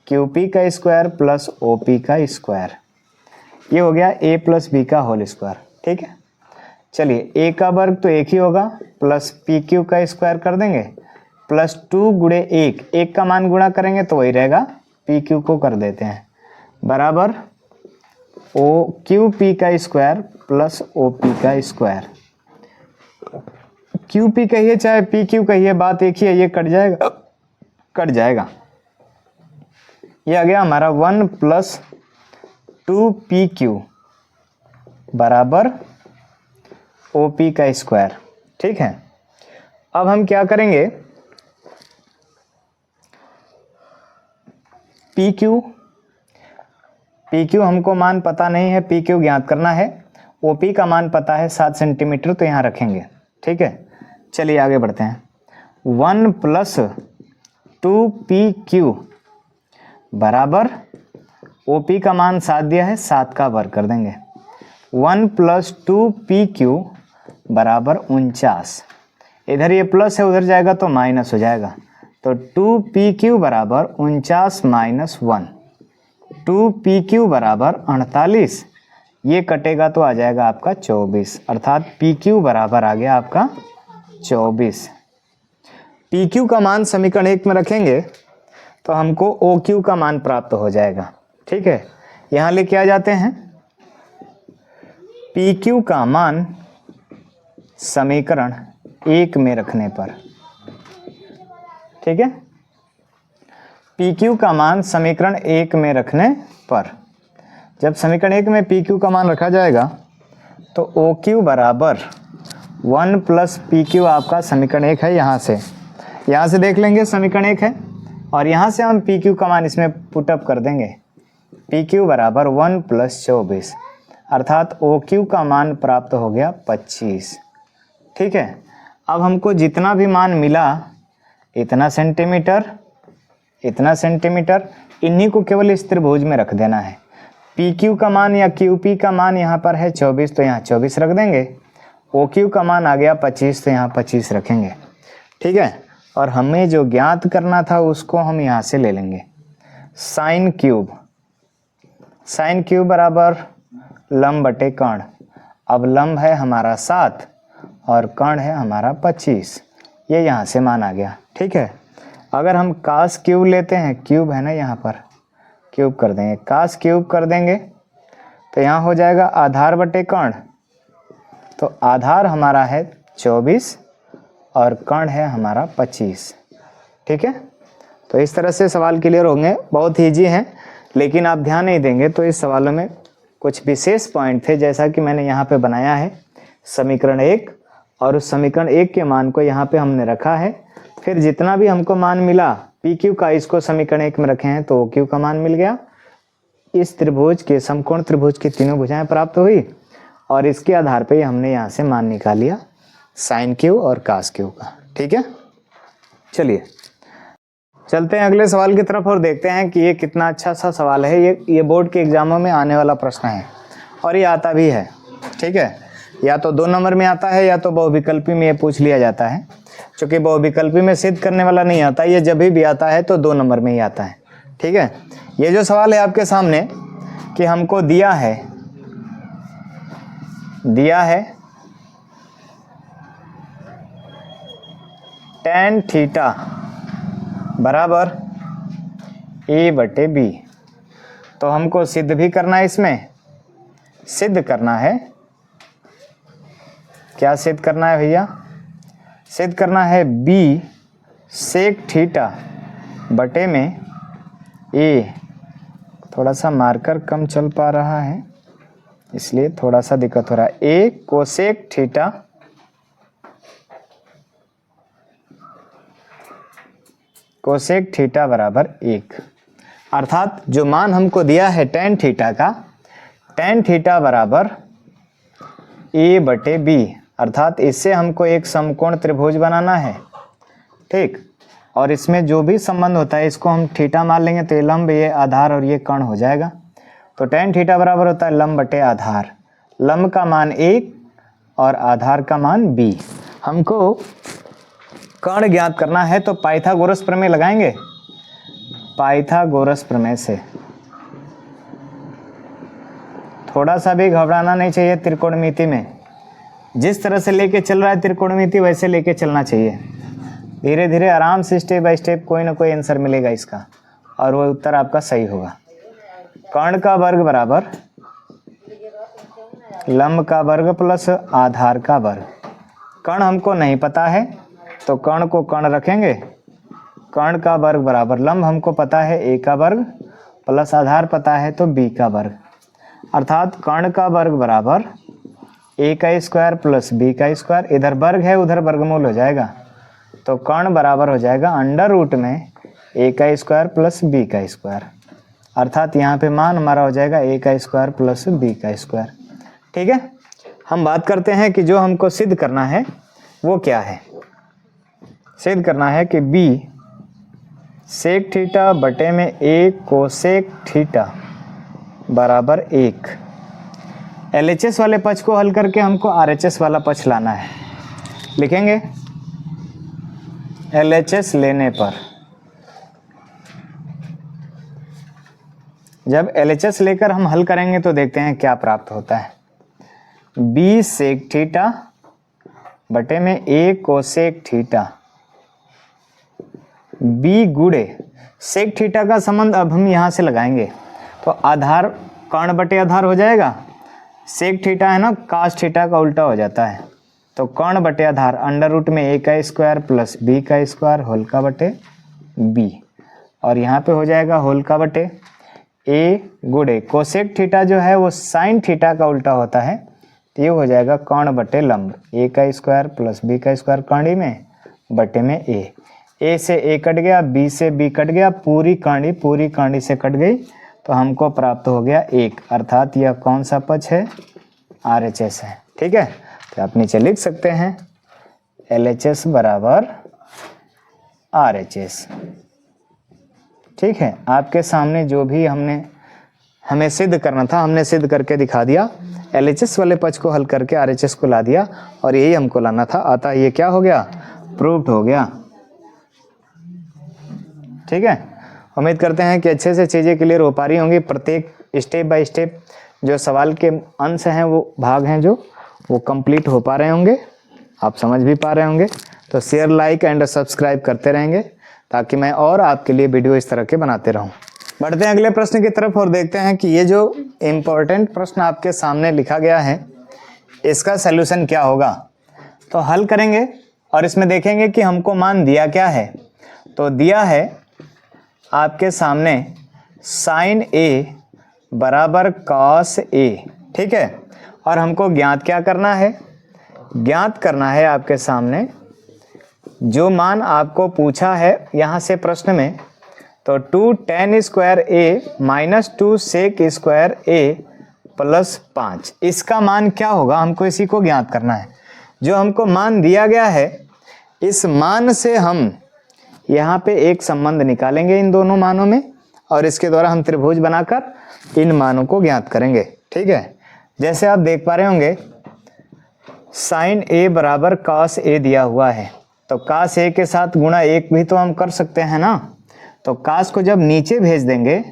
क्यू पी का स्क्वायर प्लस ओ पी का स्क्वायर। ये हो गया ए प्लस बी का होल स्क्वायर। ठीक है, चलिए ए का वर्ग तो 1 ही होगा प्लस पी क्यू का स्क्वायर कर देंगे प्लस 2 गुणे 1 का मान गुणा करेंगे तो वही रहेगा, पी क्यू को कर देते हैं बराबर ओ क्यू पी का स्क्वायर प्लस ओ पी का स्क्वायर। क्यू पी कहिए चाहे पी क्यू कहिए, बात एक ही है, ये कट जाएगा। ये आ गया हमारा 1 प्लस 2 पी क्यू बराबर ओ पी का स्क्वायर। ठीक है, अब हम क्या करेंगे, पी क्यू हमको मान पता नहीं है, पी क्यू ज्ञात करना है। ओ पी का मान पता है 7 सेंटीमीटर, तो यहाँ रखेंगे। ठीक है, चलिए आगे बढ़ते हैं। 1 प्लस 2 पी क्यू बराबर ओ पी का मान 7 दिया है, 7 का वर्ग कर देंगे। 1 प्लस 2 पी क्यू बराबर 49। इधर ये प्लस है उधर जाएगा तो माइनस हो जाएगा, तो 2 पी क्यू बराबर 49 माइनस 1, 2 पी क्यू बराबर 48। ये कटेगा तो आ जाएगा आपका 24, अर्थात पी क्यू बराबर आ गया आपका 24। पी क्यू का मान समीकरण 1 में रखेंगे तो हमको ओ क्यू का मान प्राप्त हो जाएगा। ठीक है, यहाँ लेके आ जाते हैं पी क्यू का मान समीकरण 1 में रखने पर। ठीक है, पी क्यू का मान समीकरण 1 में रखने पर, जब समीकरण 1 में पी क्यू का मान रखा जाएगा तो ओ क्यू बराबर 1 प्लस पी क्यू आपका समीकरण 1 है। यहाँ से देख लेंगे समीकरण 1 है, और यहाँ से हम पी क्यू का मान इसमें पुटअप कर देंगे। पी क्यू बराबर 1 प्लस 24, अर्थात ओ क्यू का मान प्राप्त हो गया 25। ठीक है, अब हमको जितना भी मान मिला, इतना सेंटीमीटर, इन्हीं को केवल इस त्रिभुज में रख देना है। पी क्यू का मान या क्यू पी का मान यहाँ पर है 24, तो यहाँ 24 रख देंगे। ओ क्यू का मान आ गया 25, तो यहाँ 25 रखेंगे। ठीक है, और हमें जो ज्ञात करना था उसको हम यहाँ से ले लेंगे, साइन क्यूब बराबर लंब बटे कर्ण। अब लंब है हमारा 7 और कर्ण है हमारा 25, ये यहाँ से मान आ गया। ठीक है, अगर हम कास क्यूब लेते हैं, क्यूब है ना यहाँ पर, क्यूब कर देंगे, कास क्यूब कर देंगे तो यहाँ हो जाएगा आधार बटे कर्ण। तो आधार हमारा है 24 और कर्ण है हमारा 25। ठीक है, तो इस तरह से सवाल क्लियर होंगे, बहुत ईजी हैं, लेकिन आप ध्यान नहीं देंगे तो इस सवालों में कुछ विशेष पॉइंट थे, जैसा कि मैंने यहाँ पे बनाया है समीकरण 1, और उस समीकरण 1 के मान को यहाँ पे हमने रखा है। फिर जितना भी हमको मान मिला पी क्यू का, इसको समीकरण 1 में रखे हैं तो क्यू का मान मिल गया। इस त्रिभुज के, समकोण त्रिभुज की तीनों भुजाएं प्राप्त हुई, और इसके आधार पे हमने यहाँ से मान निकाल लिया साइन क्यू और कास क्यू का। ठीक है, चलिए चलते हैं अगले सवाल की तरफ और देखते हैं कि ये कितना अच्छा सा सवाल है। ये बोर्ड के एग्जामों में आने वाला प्रश्न है, और ये आता भी है। ठीक है, या तो 2 नंबर में आता है, या तो बहुविकल्पी में ये पूछ लिया जाता है। क्योंकि बहुविकल्पी में सिद्ध करने वाला नहीं आता, ये जब भी आता है तो 2 नंबर में ही आता है। ठीक है, ये जो सवाल है आपके सामने कि हमको दिया है tan थीटा बराबर a/b, तो हमको सिद्ध भी करना है, इसमें सिद्ध करना है। क्या सिद्ध करना है भैया? सिद्ध करना है b सेक थीटा बटे में a। थोड़ा सा मार्कर कम चल पा रहा है, इसलिए थोड़ा सा दिक्कत हो रहा है। a cosec theta cosec theta बराबर 1, अर्थात जो मान हमको दिया है tan थीटा का, tan थीटा बराबर a/b, अर्थात इससे हमको एक समकोण त्रिभुज बनाना है। ठीक, और इसमें जो भी संबंध होता है इसको हम थीटा मान लेंगे, तो ये लंब, ये आधार और ये कर्ण हो जाएगा। तो tan थीटा बराबर होता है लंब बटे आधार। लंब का मान 1 और आधार का मान b। हमको कर्ण ज्ञात करना है, तो पाइथागोरस प्रमेय लगाएंगे। पाइथागोरस प्रमेय से थोड़ा सा भी घबराना नहीं चाहिए। त्रिकोणमिति में जिस तरह से लेके चल रहा है त्रिकोणमिति, वैसे लेके चलना चाहिए। धीरे धीरे आराम से स्टेप बाय स्टेप कोई ना कोई आंसर मिलेगा इसका, और वो उत्तर आपका सही होगा। कर्ण का वर्ग बराबर लंब का वर्ग प्लस आधार का वर्ग। कर्ण हमको नहीं पता है, तो कर्ण को कर्ण रखेंगे। कर्ण का वर्ग बराबर लंब हमको पता है a का वर्ग, प्लस आधार पता है तो b का वर्ग, अर्थात कर्ण का वर्ग बराबर a का स्क्वायर प्लस b का स्क्वायर। इधर वर्ग है, उधर वर्गमूल हो जाएगा, तो कर्ण बराबर हो जाएगा अंडर रूट में a का स्क्वायर प्लस b का स्क्वायर, अर्थात यहाँ पे मान हमारा हो जाएगा a का स्क्वायर प्लस b का स्क्वायर। ठीक है, हम बात करते हैं कि जो हमको सिद्ध करना है वो क्या है। सिद्ध करना है कि b सेक थीटा बटे में a कोसेक थीटा बराबर 1। LHS वाले पक्ष को हल करके हमको RHS वाला पक्ष लाना है। लिखेंगे LHS लेने पर, जब LHS लेकर हम हल करेंगे तो देखते हैं क्या प्राप्त होता है। b सेक थीटा बटे में a कोसेक थीटा, b गुणे सेक थीटा का संबंध अब हम यहाँ से लगाएंगे, तो आधार कर्ण बटे आधार हो जाएगा। सेक थीटा है ना, कास थीटा का उल्टा हो जाता है, तो कर्ण बटे आधार अंडर रूट में a का स्क्वायर प्लस b का स्क्वायर होल का बटे b, और यहाँ पे हो जाएगा होल का बटे a गुणे कोसेक थीटा जो है वो साइन थीटा का उल्टा होता है, तो ये हो जाएगा कर्ण बटे लंब a का स्क्वायर प्लस b का स्क्वायर कर्ण में बटे में a से a कट गया, b से b कट गया, पूरी कर्ण से कट गई, तो हमको प्राप्त हो गया 1, अर्थात यह कौन सा पक्ष है? RHS है। ठीक है, तो आप नीचे लिख सकते हैं LHS बराबर RHS। ठीक है, आपके सामने जो भी हमें सिद्ध करना था हमने सिद्ध करके दिखा दिया। LHS वाले पक्ष को हल करके RHS को ला दिया, और यही हमको लाना था। अतः ये क्या हो गया? प्रूव्ड हो गया। ठीक है, उम्मीद करते हैं कि अच्छे से चीज़ें क्लियर हो पा रही होंगी। प्रत्येक स्टेप बाय स्टेप जो सवाल के अंश हैं, वो भाग हैं जो वो कंप्लीट हो पा रहे होंगे, आप समझ भी पा रहे होंगे। तो शेयर, लाइक एंड सब्सक्राइब करते रहेंगे, ताकि मैं और आपके लिए वीडियो इस तरह के बनाते रहूं। बढ़ते हैं अगले प्रश्न की तरफ और देखते हैं कि ये जो इम्पोर्टेंट प्रश्न आपके सामने लिखा गया है, इसका सलूशन क्या होगा। तो हल करेंगे और इसमें देखेंगे कि हमको मान दिया क्या है। तो दिया है आपके सामने साइन ए बराबर कॉस ए, ठीक है। और हमको ज्ञात क्या करना है, ज्ञात करना है आपके सामने जो मान आपको पूछा है यहाँ से प्रश्न में, तो 2 tan स्क्वायर ए माइनस 2 सेक स्क्वायर ए प्लस 5, इसका मान क्या होगा हमको इसी को ज्ञात करना है। जो हमको मान दिया गया है इस मान से हम यहाँ पे एक संबंध निकालेंगे इन दोनों मानों में, और इसके द्वारा हम त्रिभुज बनाकर इन मानों को ज्ञात करेंगे, ठीक है। जैसे आप देख पा रहे होंगे साइन ए बराबर कॉस ए दिया हुआ है, तो कॉस ए के साथ गुणा 1 भी तो हम कर सकते हैं ना। तो कॉस को जब नीचे भेज देंगे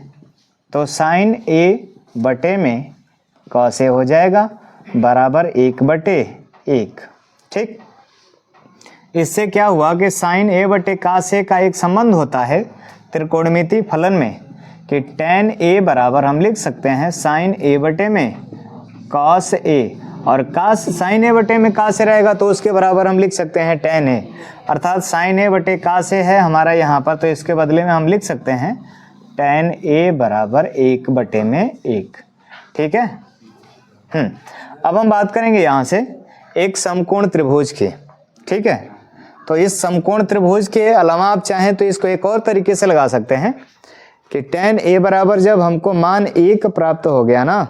तो साइन ए बटे में कॉस ए हो जाएगा बराबर 1/1, ठीक। इससे क्या हुआ कि साइन ए बटे कॉस ए का एक संबंध होता है त्रिकोणमिति फलन में कि tan ए बराबर हम लिख सकते हैं साइन ए बटे में कॉस ए, और कॉस साइन ए बटे में कॉस ए रहेगा तो उसके बराबर हम लिख सकते हैं tan ए, अर्थात साइन ए बटे कॉस ए है हमारा यहाँ पर, तो इसके बदले में हम लिख सकते हैं tan ए बराबर 1/1, ठीक है। अब हम बात करेंगे यहाँ से एक समकोण त्रिभुज की, ठीक है। तो इस समकोण त्रिभुज के अलावा आप चाहें तो इसको एक और तरीके से लगा सकते हैं कि tan ए बराबर जब हमको मान 1 प्राप्त हो गया ना,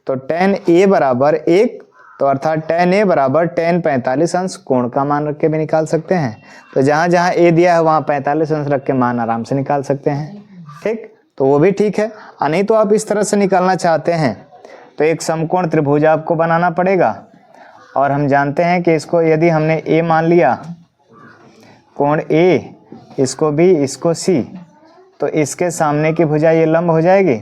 तो tan ए बराबर 1, तो अर्थात tan ए बराबर tan 45 अंश कोण का मान रख के भी निकाल सकते हैं। तो जहाँ जहाँ ए दिया है वहाँ 45 अंश रख के मान आराम से निकाल सकते हैं, ठीक। तो वो भी ठीक है। नहीं तो आप इस तरह से निकालना चाहते हैं तो एक समकोण त्रिभुज आपको बनाना पड़ेगा, और हम जानते हैं कि इसको यदि हमने ए मान लिया, कोण ए, इसको बी, इसको सी, तो इसके सामने की भुजा ये लंब हो जाएगी,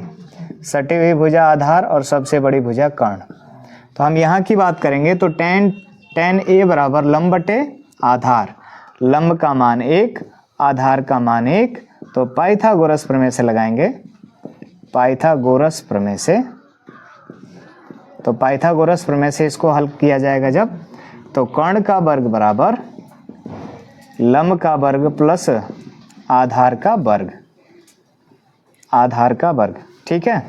सटी हुई भुजा आधार और सबसे बड़ी भुजा कर्ण। तो हम यहाँ की बात करेंगे तो tan ए बराबर लंब बटे आधार, लंब का मान 1, आधार का मान 1, तो पाइथागोरस प्रमेय से लगाएंगे, पाइथागोरस प्रमेय से, तो पाइथागोरस प्रमेय से इसको हल किया जाएगा जब, तो कर्ण का वर्ग बराबर लंब का वर्ग प्लस आधार का वर्ग, आधार का वर्ग, ठीक है।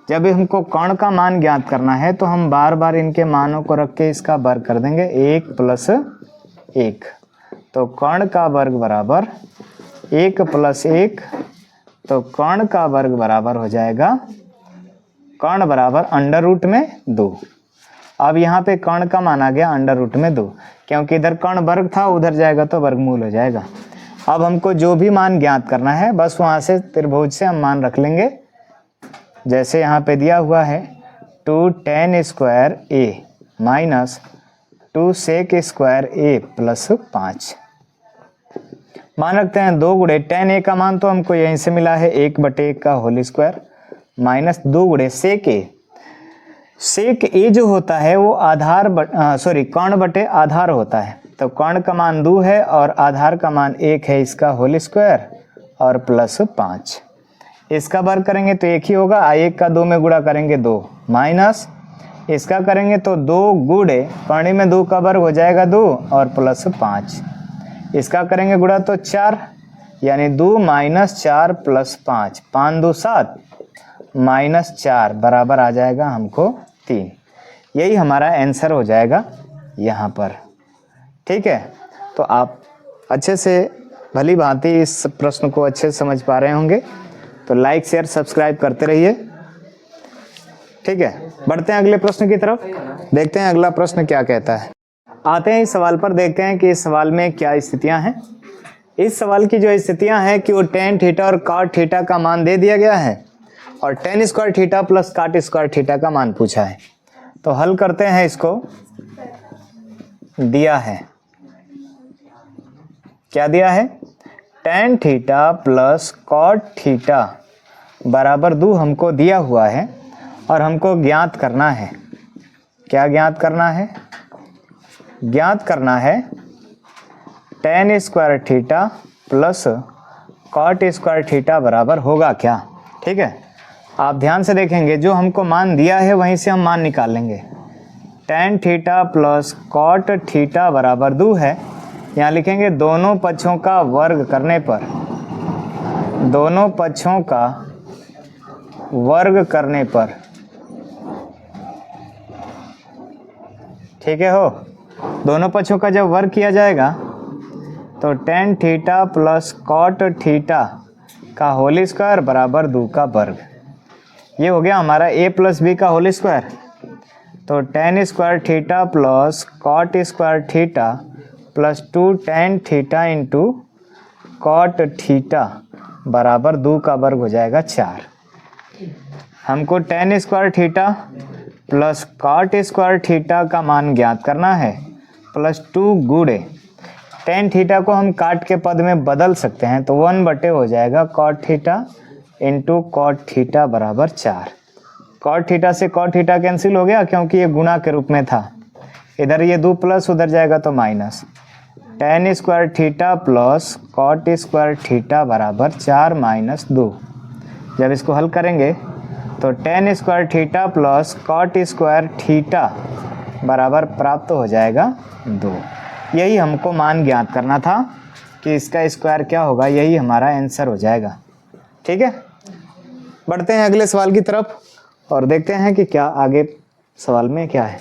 जब हमको कर्ण का मान ज्ञात करना है तो हम बार बार इनके मानों को रख के इसका वर्ग कर देंगे, 1 + 1, तो कर्ण का वर्ग बराबर 1 + 1, तो कर्ण का वर्ग बराबर हो जाएगा, कर्ण बराबर √2। अब यहाँ पे कर्ण का मान आ गया √2, क्योंकि इधर कर्ण वर्ग था, उधर जाएगा तो वर्गमूल हो जाएगा। अब हमको जो भी मान ज्ञात करना है बस वहाँ से त्रिभुज से हम मान रख लेंगे, जैसे यहाँ पे दिया हुआ है 2 tan स्क्वायर ए माइनस 2 सेक स्क्वायर ए प्लस 5, मान रखते हैं 2 गुणे tan ए का मान तो हमको यहीं से मिला है 1/1 का होल स्क्वायर, माइनस 2 गुणे सेक ए, सेक ए जो होता है वो आधार कर्ण बटे आधार होता है, तो कर्ण का मान 2 है और आधार का मान 1 है, इसका होल स्क्वायर और प्लस 5, इसका वर्ग करेंगे तो 1 ही होगा, 1 का 2 में गुणा करेंगे 2, माइनस इसका करेंगे तो 2 गुणे कर्ण में 2 का वर्ग हो जाएगा 2 और प्लस 5, इसका करेंगे गुणा तो 4, यानी 2 - 4 + 5, 5 2 7 -4 बराबर आ जाएगा हमको 3। यही हमारा आंसर हो जाएगा यहाँ पर, ठीक है। तो आप अच्छे से भली भांति इस प्रश्न को अच्छे से समझ पा रहे होंगे, तो लाइक शेयर सब्सक्राइब करते रहिए, ठीक है। बढ़ते हैं अगले प्रश्न की तरफ, देखते हैं अगला प्रश्न क्या कहता है। आते हैं इस सवाल पर, देखते हैं कि इस सवाल में क्या स्थितियां हैं। इस सवाल की जो स्थितियां हैं कि वो tan थीटा और cot थीटा का मान दे दिया गया है और tan square theta plus cot square theta का मान पूछा है। तो हल करते हैं, इसको दिया है, क्या दिया है, tan theta plus cot theta बराबर 2 हमको दिया हुआ है और हमको ज्ञात करना है, क्या ज्ञात करना है, ज्ञात करना है tan square theta plus cot square theta बराबर होगा क्या, ठीक है। आप ध्यान से देखेंगे, जो हमको मान दिया है वहीं से हम मान निकाल लेंगे। tan theta plus cot theta बराबर 2 है, यहाँ लिखेंगे दोनों पक्षों का वर्ग करने पर दोनों पक्षों का वर्ग करने पर, ठीक है हो, दोनों पक्षों का जब वर्ग किया जाएगा तो tan theta plus cot theta का होल स्क्वायर बराबर 2 का वर्ग। ये हो गया हमारा a प्लस बी का होल स्क्वायर। तो tan square theta plus cot square theta plus 2 tan theta into cot theta बराबर 2 का वर्ग हो जाएगा 4। हमको tan square theta plus cot square theta का मान ज्ञात करना है, प्लस 2 गुणे tan थीटा को हम काट के पद में बदल सकते हैं, तो 1 हो जाएगा cot theta into cot theta बराबर 4। कॉट थीटा से कॉट थीटा कैंसिल हो गया क्योंकि ये गुणा के रूप में था, इधर ये 2 प्लस उधर जाएगा तो minus. tan square theta plus cot square theta बराबर 4 माइनस 2। जब इसको हल करेंगे तो tan square theta plus cot square theta बराबर प्राप्त हो जाएगा 2। यही हमको मान ज्ञात करना था कि इसका स्क्वायर क्या होगा, यही हमारा आंसर हो जाएगा। ठीक है, बढ़ते हैं अगले सवाल की तरफ और देखते हैं कि क्या आगे सवाल में क्या है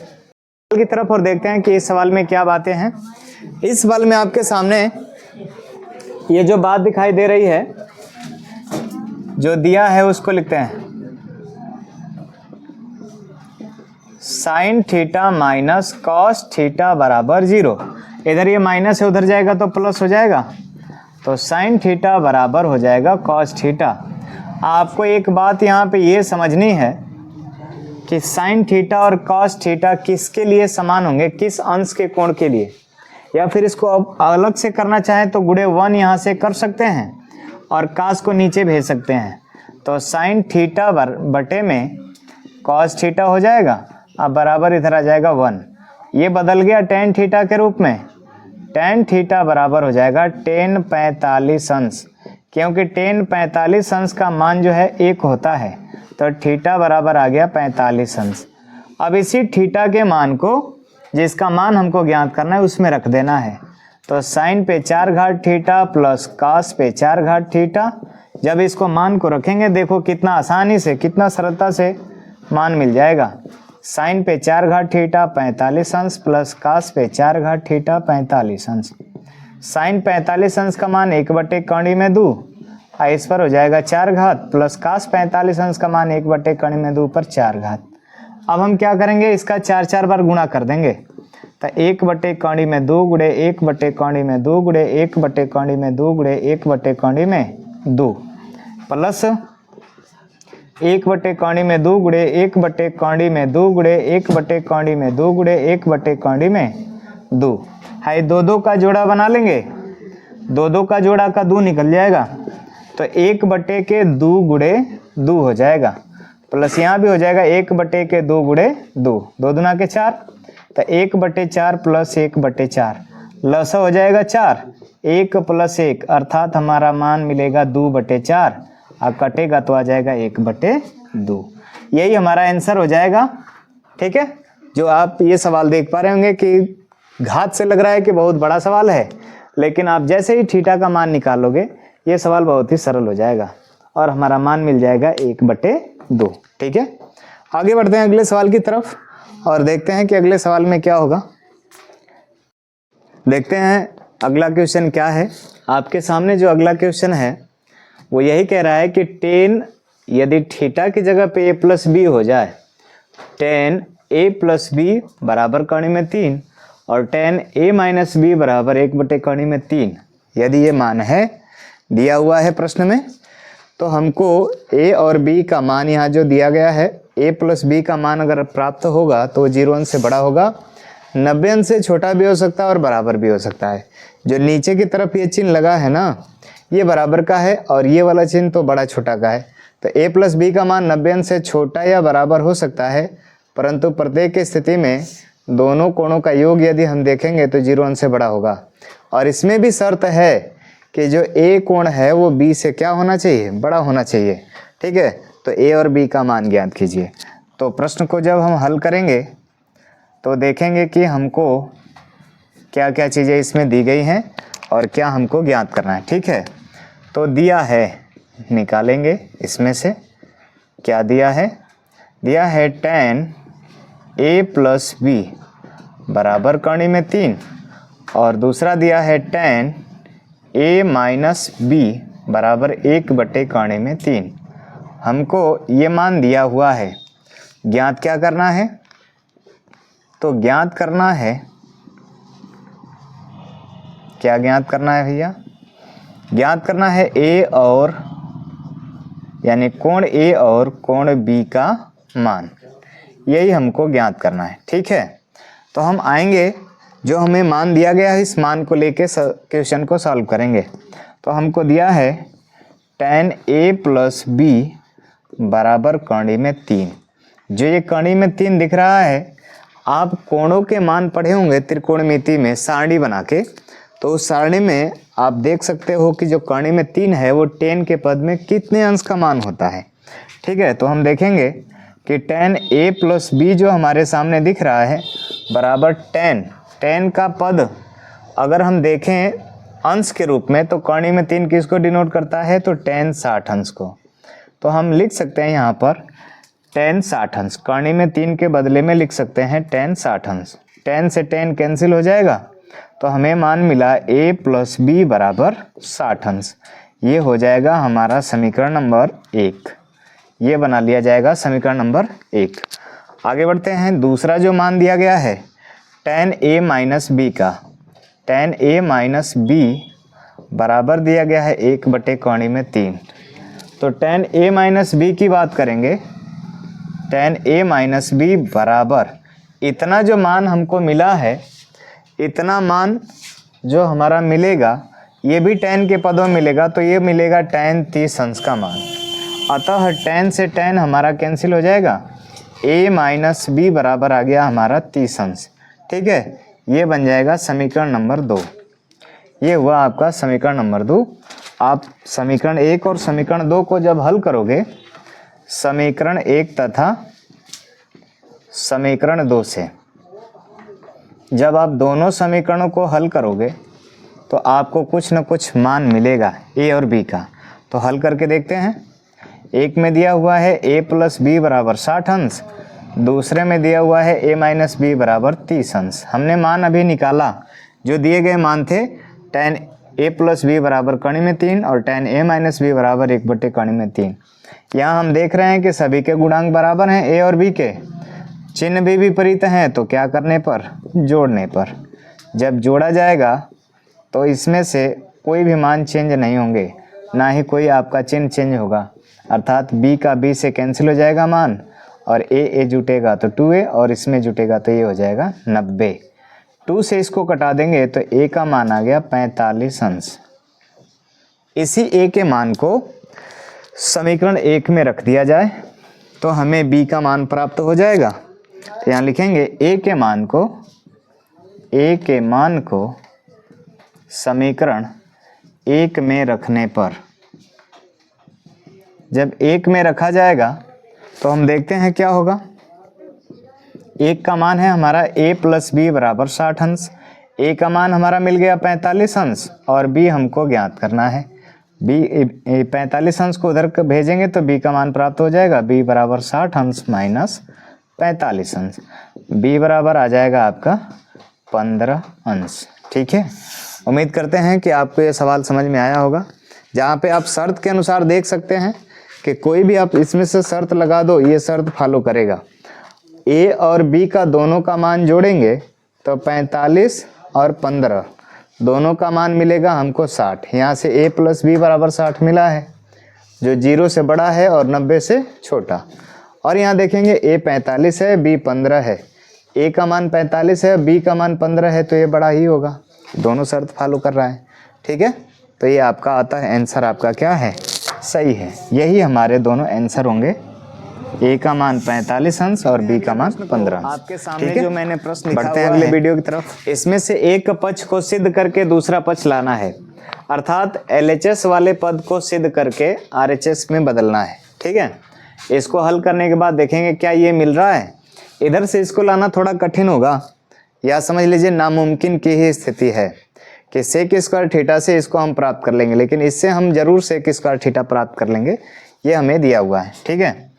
की तरफ, और देखते हैं कि इस सवाल में क्या बातें हैं। इस सवाल में आपके सामने ये जो बात दिखाई दे रही है, जो दिया है उसको लिखते हैं sine theta minus cos theta बराबर 0। इधर ये माइनस है, उधर जाएगा तो प्लस हो जाएगा, तो साइन थीटा बराबर हो जाएगा कॉस थीटा। आपको एक बात यहाँ पे ये समझनी है कि साइन थीटा और कॉस थीटा किसके लिए समान होंगे, किस अंश के कोण के लिए, या फिर इसको अब अलग से करना चाहें तो गुणे 1 यहाँ से कर सकते हैं और कॉस को नीचे भेज सकते हैं, तो साइन थीटा बटे में कॉस थीटा हो जाएगा। अब बराबर इधर आ जाएगा 1, ये बदल गया tan थीटा के रूप में, tan थीटा बराबर हो जाएगा tan 45 अंश, क्योंकि tan 45 अंश का मान जो है 1 होता है, तो थीटा बराबर आ गया 45 अंश। अब इसी थीटा के मान को, जिसका मान हमको ज्ञात करना है, उसमें रख देना है, तो साइन पे 4 घात थीटा प्लस कॉस पे 4 घात थीटा। जब इसको मान को रखेंगे, देखो कितना आसानी से, कितना सरलता से मान मिल जाएगा। साइन पे 4 घात थीटा 45 अंश प्लस कॉस पे 4 घात थीटा 45 अंश। साइन 45 अंश का मान 1 कड़ी में 2, इस पर हो जाएगा 4 घात प्लस कॉस 45 अंश का मान 1 कड़ी में 2 पर 4 घात। अब हम क्या करेंगे, इसका 4 बार गुणा कर देंगे, तो 1 कड़ी में 2 गुणे 1 कड़ी में 2 गुणे 1 कड़ी में 2 गुणे 1 कड़ी में 2 प्लस 1 कड़ी में 2 गुणे 1 कड़ी में 2 गुणे 1 कड़ी में 2 गुणे 1 कड़ी में 2 है। 2 का जोड़ा बना लेंगे, 2 का जोड़ा का 2 निकल जाएगा, तो 1 के 2 गुणे 2 हो जाएगा, प्लस यहाँ भी हो जाएगा 1 के 2 गुणे 2, 2 दूना के 4, तो 1/4 प्लस 1/4 लस हो जाएगा 4, 1 प्लस 1 अर्थात हमारा मान मिलेगा 2/4, और कटेगा तो आ जाएगा 1/2। यही हमारा आंसर हो जाएगा। ठीक है, जो आप ये सवाल देख पा रहे होंगे कि घात से लग रहा है कि बहुत बड़ा सवाल है, लेकिन आप जैसे ही थीटा का मान निकालोगे ये सवाल बहुत ही सरल हो जाएगा और हमारा मान मिल जाएगा 1/2। ठीक है, आगे बढ़ते हैं अगले सवाल की तरफ और देखते हैं कि अगले सवाल में क्या होगा। देखते हैं अगला क्वेश्चन क्या है। आपके सामने जो अगला क्वेश्चन है वो यही कह रहा है कि tan यदि थीटा की जगह पे a प्लस बी हो जाए, tan a प्लस बी बराबर कड़ी में 3 और tan a माइनस बी बराबर 1 कड़ी में 3, यदि ये मान है दिया हुआ है प्रश्न में, तो हमको a और b का मान यहाँ जो दिया गया है, a प्लस बी का मान अगर प्राप्त होगा तो 0 अंश से बड़ा होगा, 90 अंश से छोटा भी हो सकता है और बराबर भी हो सकता है। जो नीचे की तरफ ये चिन्ह लगा है ना, ये बराबर का है और ये वाला चिन्ह तो बड़ा छोटा का है, तो a प्लस बी का मान 90 अंश से छोटा या बराबर हो सकता है, परंतु प्रत्येक स्थिति में दोनों कोणों का योग यदि हम देखेंगे तो 0 अंश से बड़ा होगा। और इसमें भी शर्त है कि जो a कोण है वो b से क्या होना चाहिए, बड़ा होना चाहिए। ठीक है, तो a और b का मान ज्ञात कीजिए। तो प्रश्न को जब हम हल करेंगे तो देखेंगे कि हमको क्या क्या चीज़ें इसमें दी गई हैं और क्या हमको ज्ञात करना है। ठीक है, तो दिया है निकालेंगे इसमें से। क्या दिया है tan a प्लस बी बराबर कणी में 3 और दूसरा दिया है tan a माइनस बी बराबर 1 कणी में 3। हमको ये मान दिया हुआ है, ज्ञात क्या करना है? तो ज्ञात करना है, क्या ज्ञात करना है भैया? ज्ञात करना है a और यानी कोण A और कोण B का मान, यही हमको ज्ञात करना है। ठीक है, तो हम आएंगे, जो हमें मान दिया गया है इस मान को लेके क्वेश्चन को सॉल्व करेंगे। तो हमको दिया है tan A प्लस बी बराबर कणी में 3। जो ये कणी में 3 दिख रहा है, आप कोणों के मान पढ़े होंगे त्रिकोणमिति में सारणी बना के, तो उस सारणी में आप देख सकते हो कि जो कणी में 3 है वो tan के पद में कितने अंश का मान होता है। ठीक है, तो हम देखेंगे कि tan a प्लस बी जो हमारे सामने दिख रहा है बराबर tan का पद अगर हम देखें अंश के रूप में, तो कणी में 3 किसको डिनोट करता है? तो tan 60 अंश को। तो हम लिख सकते हैं यहाँ पर tan 60 अंश, कणी में 3 के बदले में लिख सकते हैं tan 60 अंश। tan से tan कैंसिल हो जाएगा, तो हमें मान मिला a प्लस बी बराबर 60 अंश। ये हो जाएगा हमारा समीकरण नंबर 1, ये बना लिया जाएगा समीकरण नंबर 1। आगे बढ़ते हैं, दूसरा जो मान दिया गया है tan a माइनस बी का, tan a माइनस बी बराबर दिया गया है 1/कणी में 3। तो tan a माइनस बी की बात करेंगे, tan a माइनस बी बराबर इतना जो मान हमको मिला है, इतना मान जो हमारा मिलेगा ये भी tan के पदों में मिलेगा, तो ये मिलेगा tan 30 अंश का मान। अतः tan से tan हमारा कैंसिल हो जाएगा, a माइनस बी बराबर आ गया हमारा 30 अंश। ठीक है, ये बन जाएगा समीकरण नंबर 2। ये हुआ आपका समीकरण नंबर 2। आप समीकरण 1 और समीकरण 2 को जब हल करोगे, समीकरण 1 तथा समीकरण 2 से जब आप दोनों समीकरणों को हल करोगे तो आपको कुछ न कुछ मान मिलेगा a और b का। तो हल करके देखते हैं। एक में दिया हुआ है a प्लस बी बराबर 60 अंश, दूसरे में दिया हुआ है a माइनस बी बराबर 30 अंश। हमने मान अभी निकाला, जो दिए गए मान थे tan a प्लस बी बराबर कणी में 3 और tan a माइनस बी बराबर 1/कणी में 3। यहाँ हम देख रहे हैं कि सभी के गुणांक बराबर हैं a और b के, चिन्ह भी विपरीत हैं, तो क्या करने पर? जोड़ने पर। जब जोड़ा जाएगा तो इसमें से कोई भी मान चेंज नहीं होंगे, ना ही कोई आपका चिन्ह चेंज होगा, अर्थात b का b से कैंसिल हो जाएगा मान, और a जुटेगा तो 2a और इसमें जुटेगा तो ये हो जाएगा 90। 2 से इसको कटा देंगे तो a का मान आ गया 45 अंश। इसी a के मान को समीकरण 1 में रख दिया जाए तो हमें b का मान प्राप्त हो जाएगा। तो यहाँ लिखेंगे a के मान को समीकरण 1 में रखने पर, जब 1 में रखा जाएगा तो हम देखते हैं क्या होगा। 1 का मान है हमारा a प्लस बी बराबर 60 अंश, a का मान हमारा मिल गया 45 अंश और b हमको ज्ञात करना है। b 45 अंश को उधर भेजेंगे तो b का मान प्राप्त हो जाएगा, b बराबर 60 अंश माइनस 45 अंश, b बराबर आ जाएगा आपका 15 अंश। ठीक है, उम्मीद करते हैं कि आपको ये सवाल समझ में आया होगा, जहाँ पे आप शर्त के अनुसार देख सकते हैं कि कोई भी आप इसमें से शर्त लगा दो, ये शर्त फॉलो करेगा। a और b का दोनों का मान जोड़ेंगे तो 45 और 15 दोनों का मान मिलेगा हमको 60। यहाँ से a प्लस बी बराबर 60 मिला है, जो 0 से बड़ा है और 90 से छोटा। और यहाँ देखेंगे a 45 है, b 15 है, a का मान 45 है, b का मान 15 है, तो ये बड़ा ही होगा। दोनों शर्त फॉलो कर रहा है। ठीक है, तो ये आपका आता है आंसर, आपका क्या है? सही है। यही हमारे दोनों आंसर होंगे, a का मान 45 अंश और b का मान 15। आपके सामने जो मैंने प्रश्न लिखा बढ़ते हैं अगले वीडियो की तरफ। इसमें से एक पक्ष को सिद्ध करके दूसरा पक्ष लाना है, अर्थात LHS वाले पद को सिद्ध करके RHS में बदलना है। ठीक है, इसको हल करने के बाद देखेंगे क्या ये मिल रहा है। इधर से इसको लाना थोड़ा कठिन होगा, या समझ लीजिए नामुमकिन की ही स्थिति है, कि सेक स्क्वायर थीटा से इसको हम प्राप्त कर लेंगे, लेकिन इससे हम जरूर सेक स्क्वायर थीटा प्राप्त कर लेंगे, ये हमें दिया हुआ है। ठीक है,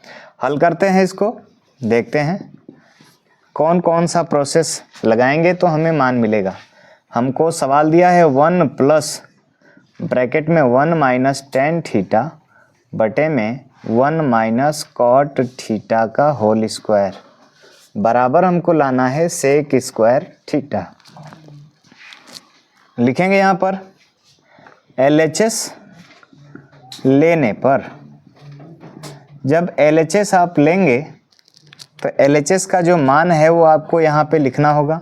हल करते हैं इसको, देखते हैं कौन कौन सा प्रोसेस लगाएंगे तो हमें मान मिलेगा। हमको सवाल दिया है 1 प्लस ब्रैकेट में 1 माइनस टेन थीटा बटे में 1 माइनस कॉट थीटा का होल स्क्वायर बराबर हमको लाना है सेक स्क्वायर थीटा। लिखेंगे यहाँ पर LHS लेने पर, जब LHS आप लेंगे तो LHS का जो मान है वो आपको यहाँ पे लिखना होगा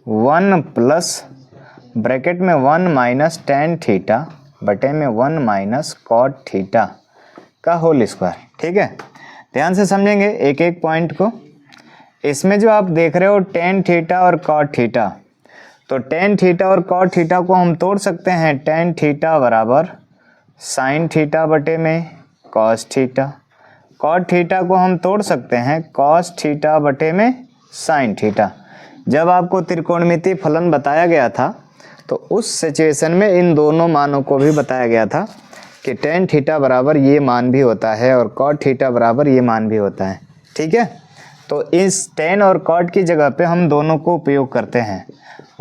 1 प्लस ब्रैकेट में 1 माइनस टेन थीटा बटे में 1 माइनस कॉट थीटा का होल स्क्वायर। ठीक है, ध्यान से समझेंगे एक एक पॉइंट को। इसमें जो आप देख रहे हो टेन थीटा और कॉट थीटा, तो टेन थीटा और कॉट थीटा को हम तोड़ सकते हैं। टेन थीटा बराबर साइन थीटा बटे में कॉस थीटा, कॉट थीटा को हम तोड़ सकते हैं कॉस थीटा बटे में साइन थीटा। जब आपको त्रिकोणमितीय फलन बताया गया था तो उस सिचुएशन में इन दोनों मानों को भी बताया गया था कि टेन थीटा बराबर ये मान भी होता है और कॉट थीटा बराबर ये मान भी होता है। ठीक है, तो इस टेन और कॉट की जगह पे हम दोनों को उपयोग करते हैं।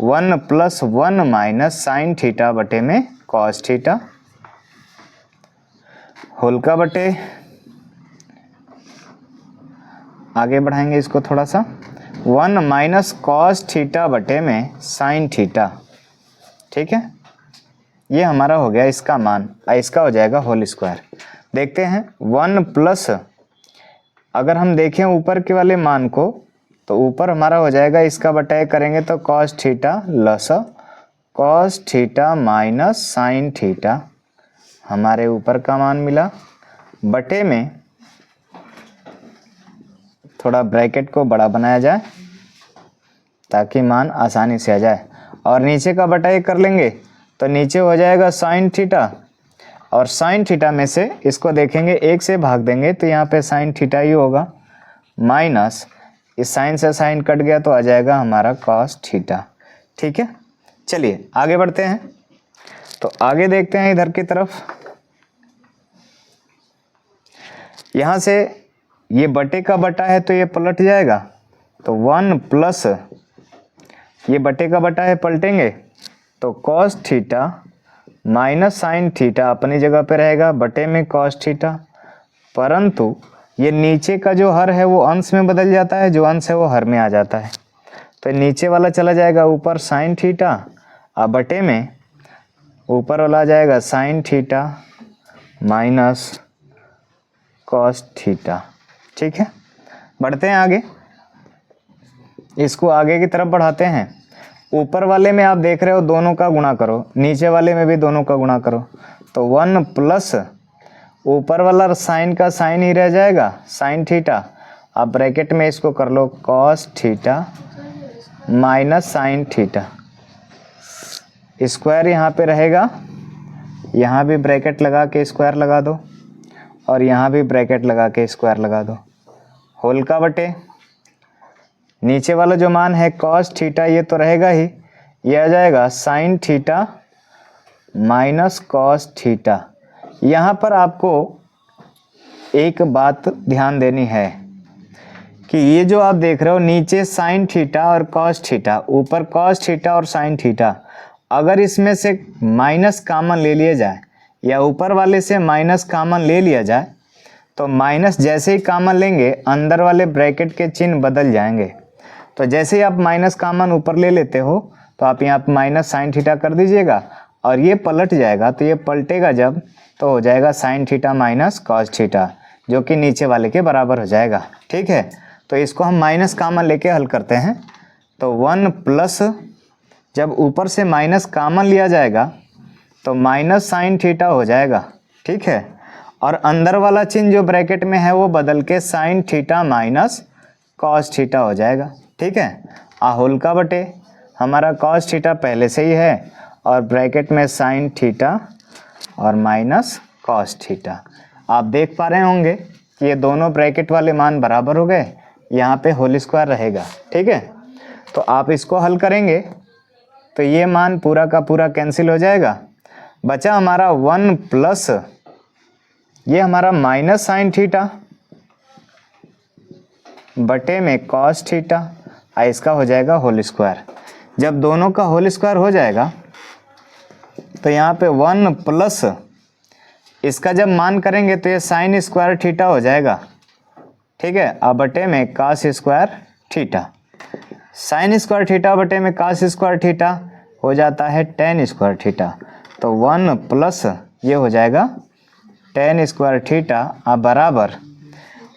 1 प्लस 1 माइनस साइन थीटा बटे में कॉस थीटा होल का बटे, आगे बढ़ाएंगे इसको थोड़ा सा, 1 माइनस कॉस थीटा बटे में साइन थीटा। ठीक है, ये हमारा हो गया इसका मान, इसका हो जाएगा होल स्क्वायर। देखते हैं 1 प्लस, अगर हम देखें ऊपर के वाले मान को तो ऊपर हमारा हो जाएगा, इसका बटाई करेंगे तो कॉस थीटा लस cos theta minus sine theta, हमारे ऊपर का मान मिला, बटे में थोड़ा ब्रैकेट को बड़ा बनाया जाए ताकि मान आसानी से आ जाए, और नीचे का बटाई कर लेंगे तो नीचे हो जाएगा साइन थीटा, और साइन थीटा में से इसको देखेंगे 1 से भाग देंगे तो यहाँ पे साइन थीटा ही होगा, माइनस इस साइन से साइन कट गया तो आ जाएगा हमारा कॉस थीटा। ठीक है, चलिए आगे बढ़ते हैं। तो आगे देखते हैं इधर की तरफ, यहाँ से ये बटे का बटा है तो ये पलट जाएगा, तो 1 प्लस ये बटे का बटा है पलटेंगे तो cos theta minus sine theta अपनी जगह पे रहेगा बटे में कॉस थीटा, परंतु ये नीचे का जो हर है वो अंश में बदल जाता है, जो अंश है वो हर में आ जाता है, तो नीचे वाला चला जाएगा ऊपर साइन थीटा, अब बटे में ऊपर वाला आ जाएगा sine theta minus cos theta. ठीक है, बढ़ते हैं आगे, इसको आगे की तरफ बढ़ाते हैं। ऊपर वाले में आप देख रहे हो दोनों का गुणा करो, नीचे वाले में भी दोनों का गुणा करो, तो 1 प्लस ऊपर वाला साइन का साइन ही रह जाएगा साइन थीटा, अब ब्रैकेट में इसको कर लो cos theta minus sine theta, square यहाँ पे रहेगा, यहाँ भी ब्रैकेट लगा के स्क्वायर लगा दो और यहाँ भी ब्रैकेट लगा के स्क्वायर लगा दो, होल का बटे नीचे वाला जो मान है कॉस थीटा ये तो रहेगा ही, ये आ जाएगा sine theta minus cos theta. यहाँ पर आपको एक बात ध्यान देनी है कि ये जो आप देख रहे हो नीचे साइन थीटा और कॉस थीटा, ऊपर कॉस थीटा और साइन थीटा, अगर इसमें से माइनस कॉमन ले लिया जाए या ऊपर वाले से माइनस कॉमन ले लिया जाए तो माइनस जैसे ही कॉमन लेंगे अंदर वाले ब्रैकेट के चिन्ह बदल जाएंगे, तो जैसे ही आप माइनस कॉमन ऊपर ले लेते हो तो आप यहाँ माइनस साइन थीटा कर दीजिएगा और ये पलट जाएगा, तो ये पलटेगा जब तो हो जाएगा sine theta minus cos theta, जो कि नीचे वाले के बराबर हो जाएगा। ठीक है, तो इसको हम माइनस कॉमन लेके हल करते हैं, तो 1 प्लस जब ऊपर से माइनस कॉमन लिया जाएगा तो माइनस साइन थीटा हो जाएगा। ठीक है, और अंदर वाला चिन्ह जो ब्रैकेट में है वो बदल के sine theta minus cos theta हो जाएगा। ठीक है, होल का बटे हमारा कॉस थीटा पहले से ही है और ब्रैकेट में साइन थीटा और माइनस कॉस थीटा। आप देख पा रहे होंगे कि ये दोनों ब्रैकेट वाले मान बराबर हो गए, यहाँ पे होल स्क्वायर रहेगा। ठीक है, तो आप इसको हल करेंगे तो ये मान पूरा का पूरा कैंसिल हो जाएगा। बचा हमारा 1 प्लस ये हमारा माइनस साइन थीटा बटे में कॉस थीटा, इसका हो जाएगा होल स्क्वायर। जब दोनों का होल स्क्वायर हो जाएगा तो यहाँ पे 1 प्लस इसका जब मान करेंगे तो ये साइन स्क्वायर थीटा हो जाएगा, ठीक है। अब बटे में cos square theta, sine square theta बटे में कास स्क्वायर थीटा हो जाता है टेन स्क्वायर थीटा। तो 1 प्लस ये हो जाएगा टेन स्क्वायर थीटा अब बराबर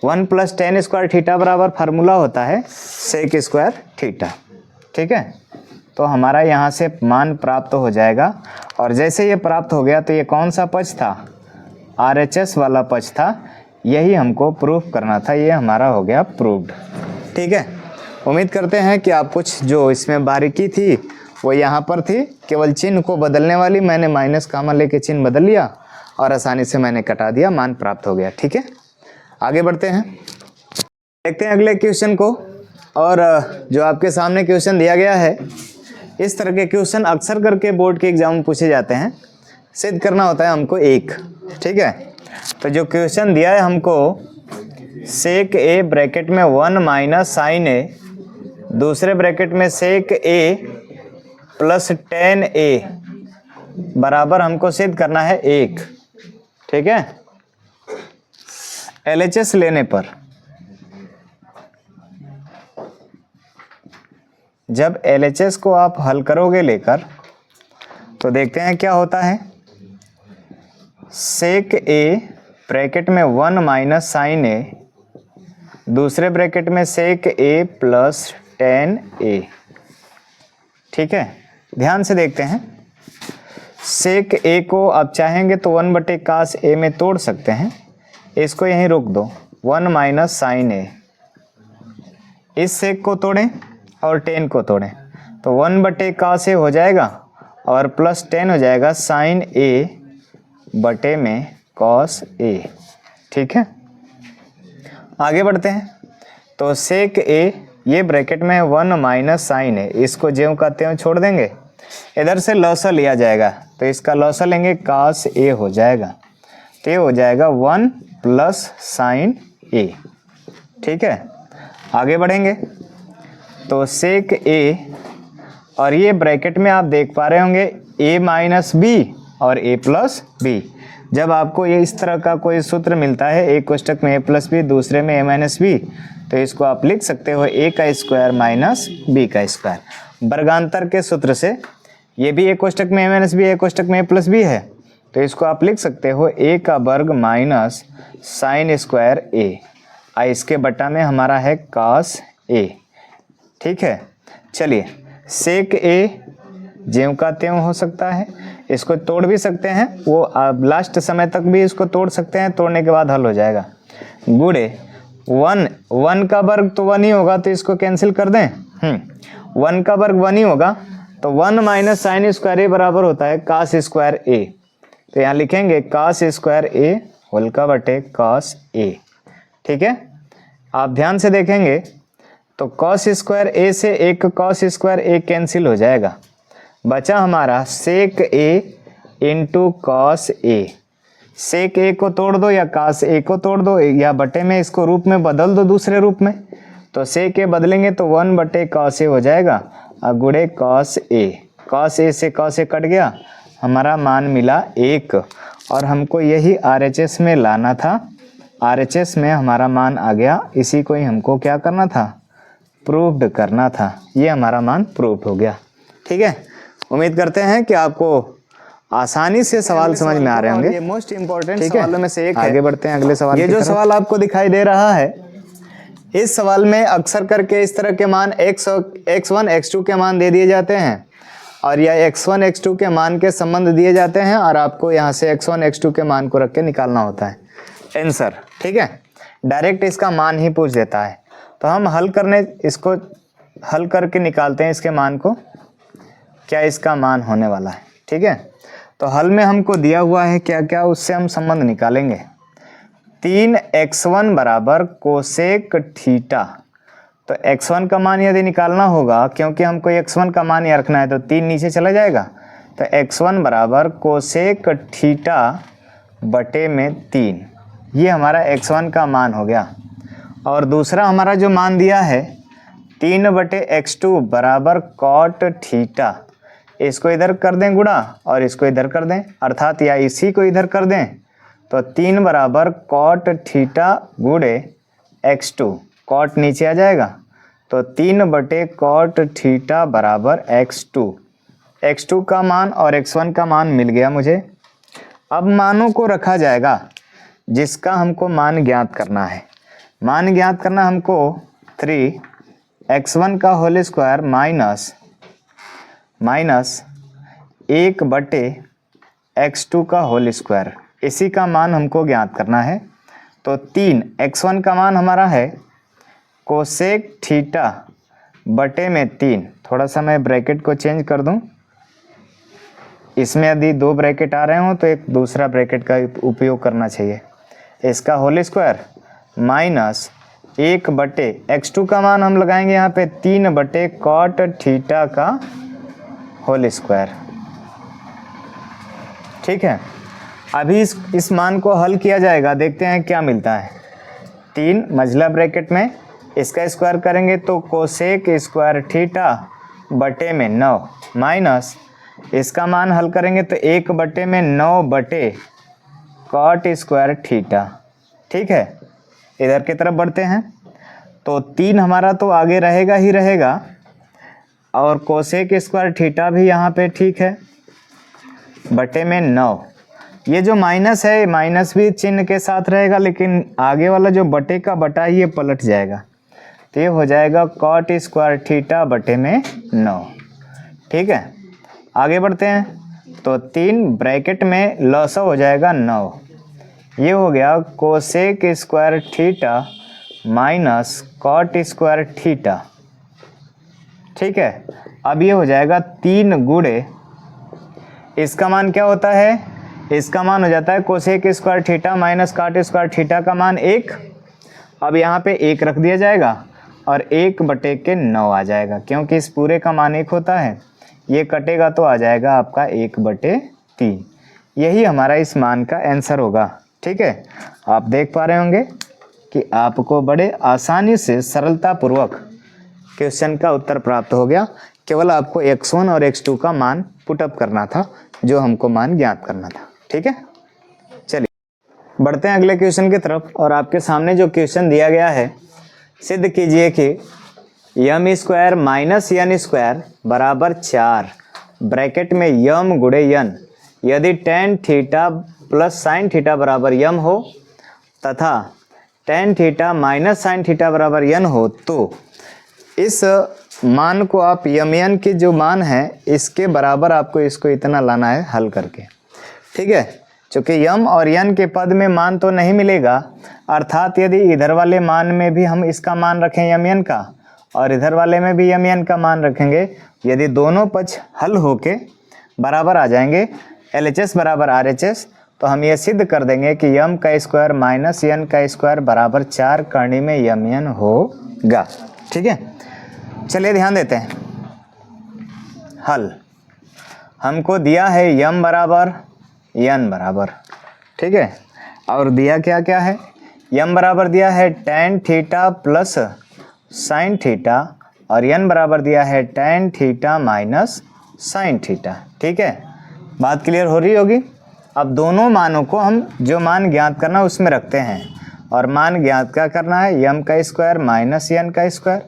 1 प्लस टेन स्क्वायर थीटा बराबर फार्मूला होता है सेक स्क्वायर थीटा, ठीक है। तो हमारा यहाँ से मान प्राप्त हो जाएगा। और जैसे ये प्राप्त हो गया तो ये कौन सा पक्ष था, RHS वाला पक्ष था, यही हमको प्रूफ करना था। ये हमारा हो गया प्रूव्ड, ठीक है। उम्मीद करते हैं कि आप कुछ जो इसमें बारीकी थी वो यहाँ पर थी, केवल चिन्ह को बदलने वाली, मैंने माइनस कामा लेके चिन्ह बदल लिया और आसानी से मैंने कटा दिया, मान प्राप्त हो गया, ठीक है। आगे बढ़ते हैं, देखते हैं अगले क्वेश्चन को। और जो आपके सामने क्वेश्चन दिया गया है, इस तरह के क्वेश्चन अक्सर करके बोर्ड के एग्जाम में पूछे जाते हैं। सिद्ध करना होता है हमको एक, ठीक है। तो जो क्वेश्चन दिया है हमको, सेक ए ब्रैकेट में 1 माइनस साइन ए, दूसरे ब्रैकेट में सेक ए प्लस टेन ए बराबर हमको सिद्ध करना है 1, ठीक है। LHS लेने पर जब LHS को आप हल करोगे लेकर तो देखते हैं क्या होता है। सेक ए ब्रैकेट में 1 माइनस साइन ए, दूसरे ब्रैकेट में सेक ए प्लस टेन ए, ठीक है। ध्यान से देखते हैं, सेक ए को आप चाहेंगे तो 1 बटे कास ए में तोड़ सकते हैं, इसको यहीं रोक दो। 1 माइनस साइन ए, इस सेक को तोड़ें और टेन को तोड़ें तो 1 बटे कास ए हो जाएगा और प्लस 10 हो जाएगा साइन ए बटे में कॉस ए, ठीक है। आगे बढ़ते हैं, तो सेक ए ये ब्रैकेट में 1 माइनस साइन है, इसको ज्यों का त्यों छोड़ देंगे। इधर से लॉसा लिया जाएगा तो इसका लॉसा लेंगे, कास ए हो जाएगा, तो ये हो जाएगा 1 प्लस साइन ए, ठीक है। आगे बढ़ेंगे तो सेक ए, और ये ब्रैकेट में आप देख पा रहे होंगे a माइनस बी और a प्लस बी। जब आपको ये इस तरह का कोई सूत्र मिलता है, एक कोष्टक में a प्लस बी, दूसरे में a माइनस बी, तो इसको आप लिख सकते हो a का स्क्वायर माइनस b का स्क्वायर। वर्गांतर के सूत्र से ये भी एक कोष्टक में a माइनस बी, एक कोष्टक में a प्लस बी है, तो इसको आप लिख सकते हो a का वर्ग माइनस साइन स्क्वायर a, इसके बटा में हमारा है कास a, ठीक है। चलिए, सेक ए ज्यों का त्यों हो सकता है, इसको तोड़ भी सकते हैं, वो आप लास्ट समय तक भी इसको तोड़ सकते हैं, तोड़ने के बाद हल हो जाएगा। गुड़े 1 का वर्ग तो 1 ही होगा, तो इसको कैंसिल कर दें। 1 का वर्ग 1 ही होगा, तो 1 माइनस साइन स्क्वायर ए बराबर होता है कास स्क्वायर ए, तो यहाँ लिखेंगे कास स्क्वायर ए होल का बटे कास ए, ठीक है। आप ध्यान से देखेंगे तो कॉस स्क्वायर ए से एक कॉस स्क्वायर ए कैंसिल हो जाएगा, बचा हमारा सेक ए इंटू कॉस ए। सेक ए को तोड़ दो या कास ए को तोड़ दो, या बटे में इसको रूप में बदल दो दूसरे रूप में, तो सेक ए बदलेंगे तो 1 बटे कॉस ए हो जाएगा, और गुड़े कॉस ए, कॉस ए से कॉस ए कट गया, हमारा मान मिला 1। और हमको यही RHS में लाना था, RHS में हमारा मान आ गया, इसी को ही हमको क्या करना था, प्रूव्ड करना था। ये हमारा मान प्रूव्ड हो गया, ठीक है। उम्मीद करते हैं कि आपको आसानी से सवाल समझ में आ रहे होंगे। ये मोस्ट इंपॉर्टेंट सवालों में से एक है। आगे बढ़ते हैं अगले सवाल। ये जो सवाल आपको दिखाई दे रहा है, इस सवाल में अक्सर करके इस तरह के मान x1 x2 के मान दे दिए जाते हैं, और या x1 x2 के मान के संबंध दिए जाते हैं, और आपको यहाँ से x1 x2 के मान को रख के निकालना होता है आंसर, ठीक है। डायरेक्ट इसका मान ही पूछ देता है, तो हम इसको हल करके निकालते हैं इसके मान को, क्या इसका मान होने वाला है, ठीक है। तो हल में हमको दिया हुआ है क्या क्या, उससे हम संबंध निकालेंगे। 3x1 बराबर कोसेक थीटा, तो x1 का मान यदि निकालना होगा, क्योंकि हमको x1 का मान यहाँ रखना है, तो 3 नीचे चला जाएगा। तो x1 बराबर कोसेक थीटा बटे में 3, ये हमारा x1 का मान हो गया। और दूसरा हमारा जो मान दिया है 3/x2 बराबर कॉट थीटा, इसको इधर कर दें गुणा और इसको इधर कर दें, अर्थात या इसी को इधर कर दें, तो 3 बराबर कॉट थीटा गुणे x2, कॉट नीचे आ जाएगा, तो 3/कॉट थीटा बराबर x2 का मान और x1 का मान मिल गया मुझे। अब मानों को रखा जाएगा जिसका हमको मान ज्ञात करना है। मान ज्ञात करना हमको 3x1 का होल स्क्वायर माइनस 1/x2 का होल स्क्वायर, इसी का मान हमको ज्ञात करना है। तो 3x1 का मान हमारा है कोसेक थीटा बटे में 3, थोड़ा सा मैं ब्रैकेट को चेंज कर दूं, इसमें यदि 2 ब्रैकेट आ रहे हो तो एक दूसरा ब्रैकेट का उपयोग करना चाहिए। इसका होल स्क्वायर माइनस 1/x2 का मान हम लगाएंगे यहाँ पे 3/कॉट थीटा का होल स्क्वायर। ठीक है, अभी इस मान को हल किया जाएगा, देखते हैं क्या मिलता है। 3 मझला ब्रैकेट में इसका स्क्वायर करेंगे तो कोसेक स्क्वायर थीटा बटे में 9 माइनस इसका मान हल करेंगे तो 1/9 कॉट स्क्वायर थीटा। ठीक है, इधर की तरफ बढ़ते हैं, तो 3 हमारा तो आगे रहेगा ही रहेगा, और कोसेक स्क्वायर थीटा भी यहाँ पे ठीक है, बटे में 9। ये जो माइनस है, माइनस भी चिन्ह के साथ रहेगा, लेकिन आगे वाला जो बटे का बटा ये पलट जाएगा, तो ये हो जाएगा कॉट स्क्वायर थीटा बटे में 9। ठीक है, आगे बढ़ते हैं, तो 3 ब्रैकेट में लॉस हो जाएगा 9, ये हो गया cosec square theta minus cot square theta. ठीक है, अब ये हो जाएगा 3 गुणे, इसका मान क्या होता है, इसका मान हो जाता है cosec square theta minus cot square theta का मान 1। अब यहाँ पे 1 रख दिया जाएगा और 1/9 आ जाएगा, क्योंकि इस पूरे का मान 1 होता है, ये कटेगा तो आ जाएगा आपका 1/3। यही हमारा इस मान का आंसर होगा। ठीक है, आप देख पा रहे होंगे कि आपको बड़े आसानी से सरलतापूर्वक क्वेश्चन का उत्तर प्राप्त हो गया। केवल आपको x1 और x2 का मान पुटअप करना था, जो हमको मान ज्ञात करना था। ठीक है, चलिए बढ़ते हैं अगले क्वेश्चन की तरफ। और आपके सामने जो क्वेश्चन दिया गया है, सिद्ध कीजिए कि यम स्क्वायर माइनस यन स्क्वायर बराबर 4 ब्रैकेट में यम गुणे यन यदि tan theta plus sine theta बराबर यम हो तथा tan theta minus sine theta बराबर यन हो, तो इस मान को आप यम यन के जो मान है इसके बराबर आपको इसको इतना लाना है हल करके। ठीक है, चूँकि यम और यन के पद में मान तो नहीं मिलेगा, अर्थात यदि इधर वाले मान में भी हम इसका मान रखें यम यन का और इधर वाले में भी यम यन का मान रखेंगे, यदि दोनों पक्ष हल होके बराबर आ जाएंगे, LHS बराबर RHS, तो हम ये सिद्ध कर देंगे कि यम का स्क्वायर माइनस यन का स्क्वायर बराबर 4 करनी में यम यन होगा। ठीक है, चलिए ध्यान देते हैं। हल हमको दिया है यम बराबर यन बराबर, ठीक है, और दिया क्या क्या है, यम बराबर दिया है tan theta plus sine theta और यन बराबर दिया है tan theta minus sine theta. ठीक है, बात क्लियर हो रही होगी। अब दोनों मानों को हम जो मान ज्ञात करना उसमें रखते हैं, और मान ज्ञात क्या करना है, यम का स्क्वायर माइनस यन का स्क्वायर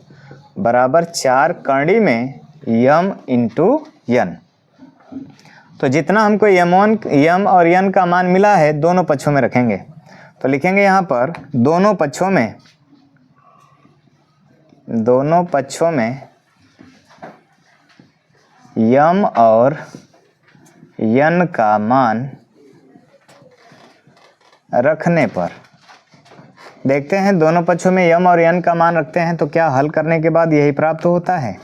बराबर 4 करनी में यम इंटू यन। तो जितना हमको यम और यन का मान मिला है दोनों पक्षों में रखेंगे, तो लिखेंगे यहाँ पर दोनों पक्षों में यम और यन का मान रखने पर, देखते हैं दोनों पक्षों में यम और यन का मान रखते हैं तो क्या हल करने के बाद यही प्राप्त होता है।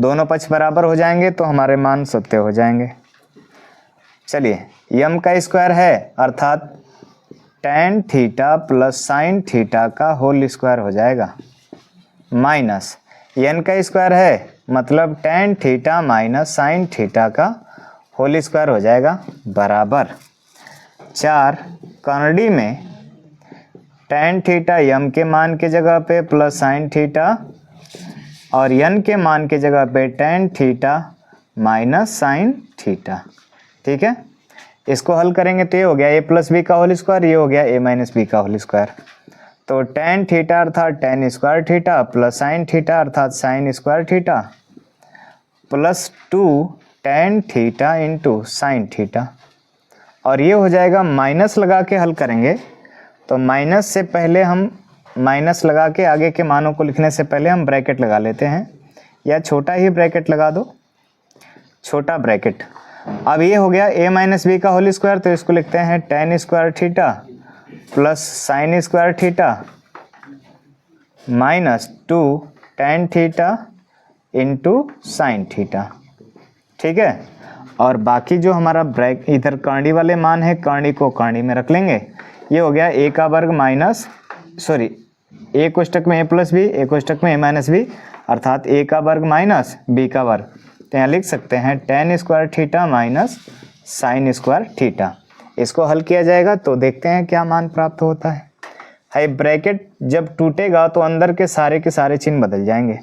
दोनों पक्ष बराबर हो जाएंगे तो हमारे मान सत्य हो जाएंगे। चलिए, यम का स्क्वायर है अर्थात tan theta plus sine theta का होल स्क्वायर हो जाएगा। माइनस n का स्क्वायर है मतलब tan theta minus sin theta का होल स्क्वायर हो जाएगा बराबर 4 कर्णडी में tan थीटा m के मान के जगह पे प्लस sin थीटा और n के मान के जगह पे tan theta minus sin theta. ठीक है, इसको हल करेंगे तो ये हो गया a प्लस बी का होल स्क्वायर, ये हो गया a माइनस बी का होल स्क्वायर। तो tan थीटा अर्थात tan square theta plus sin theta अर्थात sin square theta plus 2 tan theta into sine theta. और ये हो जाएगा माइनस लगा के हल करेंगे तो माइनस से पहले हम माइनस लगा के आगे के मानों को लिखने से पहले हम ब्रैकेट लगा लेते हैं या छोटा ही ब्रैकेट लगा दो, छोटा ब्रैकेट। अब ये हो गया a माइनस बी का होल स्क्वायर तो इसको लिखते हैं tan square theta plus sign square theta minus 2 tan theta into sine theta. ठीक है, और बाकी जो हमारा इधर कर्णी वाले मान है कर्णी को कर्णी में रख लेंगे। ये हो गया a का वर्ग माइनस a कोष्टक में a प्लस बी, a कोष्टक में a माइनस बी अर्थात a का वर्ग माइनस b का वर्ग। तो यहाँ लिख सकते हैं tan square theta minus sine square theta. इसको हल किया जाएगा तो देखते हैं क्या मान प्राप्त होता है। हाई ब्रैकेट जब टूटेगा तो अंदर के सारे चिन्ह बदल जाएंगे।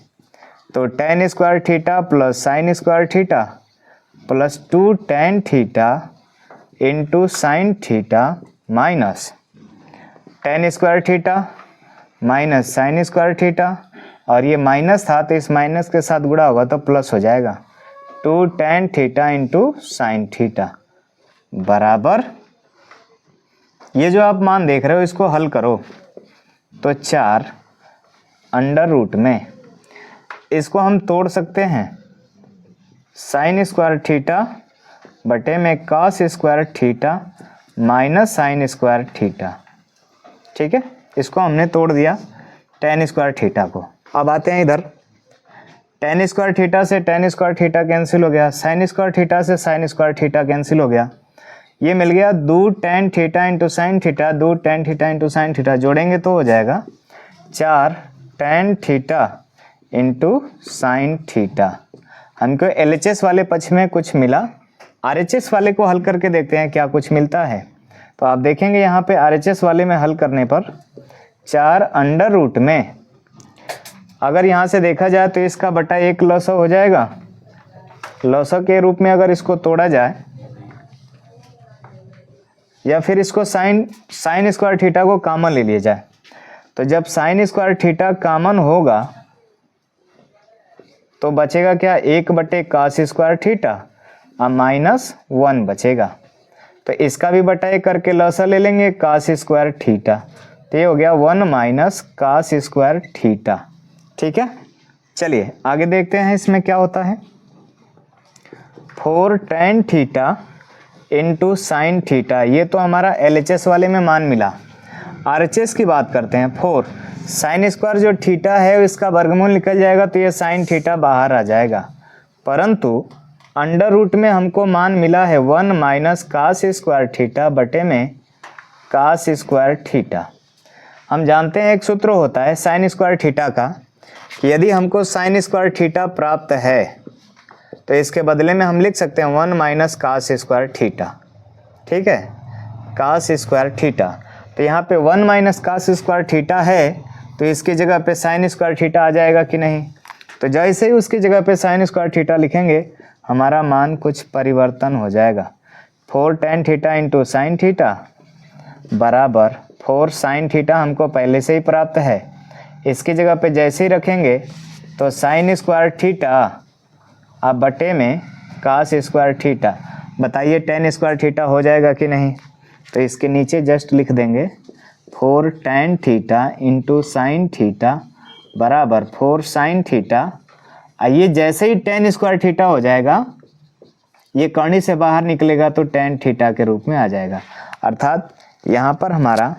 तो tan square theta plus sign square theta plus 2 tan theta into sine theta minus tan square theta minus sine square theta और ये माइनस था तो इस माइनस के साथ गुणा होगा तो प्लस हो जाएगा 2 tan theta into sine theta बराबर, ये जो आप मान देख रहे हो इसको हल करो तो 4 अंडर रूट में इसको हम तोड़ सकते हैं साइन स्क्वायर थीटा बटे में cos square theta minus sine square theta. ठीक है, इसको हमने तोड़ दिया tan स्क्वायर थीटा को। अब आते हैं इधर tan स्क्वायर थीटा से tan स्क्वायर थीटा कैंसिल हो गया, साइन स्क्वायर थीटा से साइन स्क्वायर थीटा कैंसिल हो गया। ये मिल गया 2 tan theta into sine theta, 2 tan theta into sine theta जोड़ेंगे तो हो जाएगा 4 tan theta into sine theta. हमको LHS वाले पक्ष में कुछ मिला, RHS वाले को हल करके देखते हैं क्या कुछ मिलता है। तो आप देखेंगे यहाँ पे RHS वाले में हल करने पर 4 अंडर रूट में अगर यहाँ से देखा जाए तो इसका बटा 1 लॉसा हो जाएगा। लॉसा के रूप में अगर इसको तोड़ा जाए या फिर इसको साइन स्क्वायर थीटा को कॉमन ले लिया जाए तो जब साइन स्क्वायर थीटा कॉमन होगा तो बचेगा क्या 1 बटे कॉस स्क्वायर थीटा और माइनस 1 बचेगा। तो इसका भी बटा 1 करके लॉसा ले लेंगे कॉस स्क्वायर थीटा, तो ये हो गया 1 माइनस कॉस स्क्वायर थीटा। ठीक है, चलिए आगे देखते हैं इसमें क्या होता है। 4 tan theta into sine theta, ये तो हमारा LHS वाले में मान मिला। RHS की बात करते हैं। 4 साइन स्क्वायर जो थीटा है इसका वर्गमूल निकल जाएगा तो ये साइन थीटा बाहर आ जाएगा, परंतु अंडर रूट में हमको मान मिला है 1 माइनस कॉस स्क्वायर थीटा बटे में कॉस स्क्वायर थीटा। हम जानते हैं एक सूत्र होता है साइन स्क्वायर थीटा का कि यदि हमको साइन स्क्वायर थीटा प्राप्त है तो इसके बदले में हम लिख सकते हैं 1 माइनस कॉस स्क्वायर थीटा। ठीक है, कॉस स्क्वायर थीटा, तो यहाँ पे 1 माइनस कॉस स्क्वायर थीटा है तो इसकी जगह पे साइन स्क्वायर थीटा आ जाएगा कि नहीं। तो जैसे ही उसकी जगह पे साइन स्क्वायर थीटा लिखेंगे हमारा मान कुछ परिवर्तन हो जाएगा। 4 tan theta into sine theta बराबर 4 साइन थीटा हमको पहले से ही प्राप्त है, इसकी जगह पे जैसे ही रखेंगे तो साइन स्क्वायर थीटा अब बटे में कॉस स्क्वायर थीटा। बताइए tan स्क्वायर थीटा हो जाएगा कि नहीं। तो इसके नीचे जस्ट लिख देंगे 4 tan theta into sine theta बराबर 4 साइन थीटा। ये जैसे ही tan स्क्वायर थीटा हो जाएगा ये कर्णी से बाहर निकलेगा तो tan थीटा के रूप में आ जाएगा। अर्थात यहाँ पर हमारा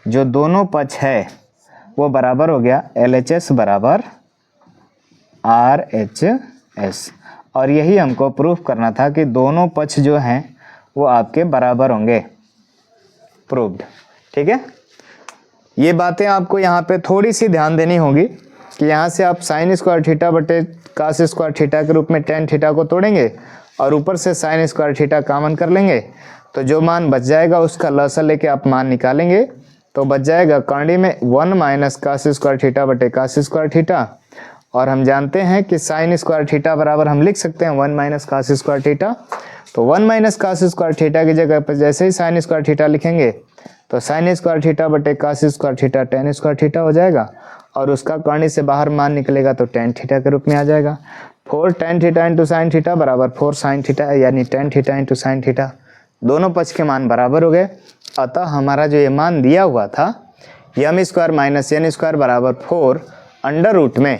जो दोनों पक्ष है वो बराबर हो गया LHS बराबर RHS, और यही हमको प्रूफ करना था कि दोनों पक्ष जो हैं वो आपके बराबर होंगे। प्रूव्ड। ठीक है, ये बातें आपको यहाँ पे थोड़ी सी ध्यान देनी होगी कि यहाँ से आप साइन स्क्वायर थीटा बटे कास स्क्वायर थीटा के रूप में टेन थीटा को तोड़ेंगे और ऊपर से साइन स्क्वायर थीटा कॉमन कर लेंगे, तो जो मान बच जाएगा उसका लसा लेके आप मान निकालेंगे, तो बच जाएगा कर्णी में 1 माइनस कास स्क्वायर थीटा बटे कास स्क्वायर थीटा। और हम जानते हैं कि साइन स्क्वायर थीटा बराबर हम लिख सकते हैं 1 माइनस कास स्क्वायर थीटा। तो 1 माइनस कास स्क्वायर थीटा की जगह पर जैसे ही साइन स्क्वायर थीटा लिखेंगे तो साइन स्क्वायर थीटा बटे cos square theta tan square theta हो जाएगा, और उसका कर्णी से बाहर मान निकलेगा तो टेन थीटा के रूप में आ जाएगा। 4 tan theta into sine theta बराबर 4 साइन थीटा, यानी tan theta into sine theta, दोनों पक्ष के मान बराबर हो गए। अतः हमारा जो ये मान दिया हुआ था M square minus N square बराबर 4 अंडर रूट में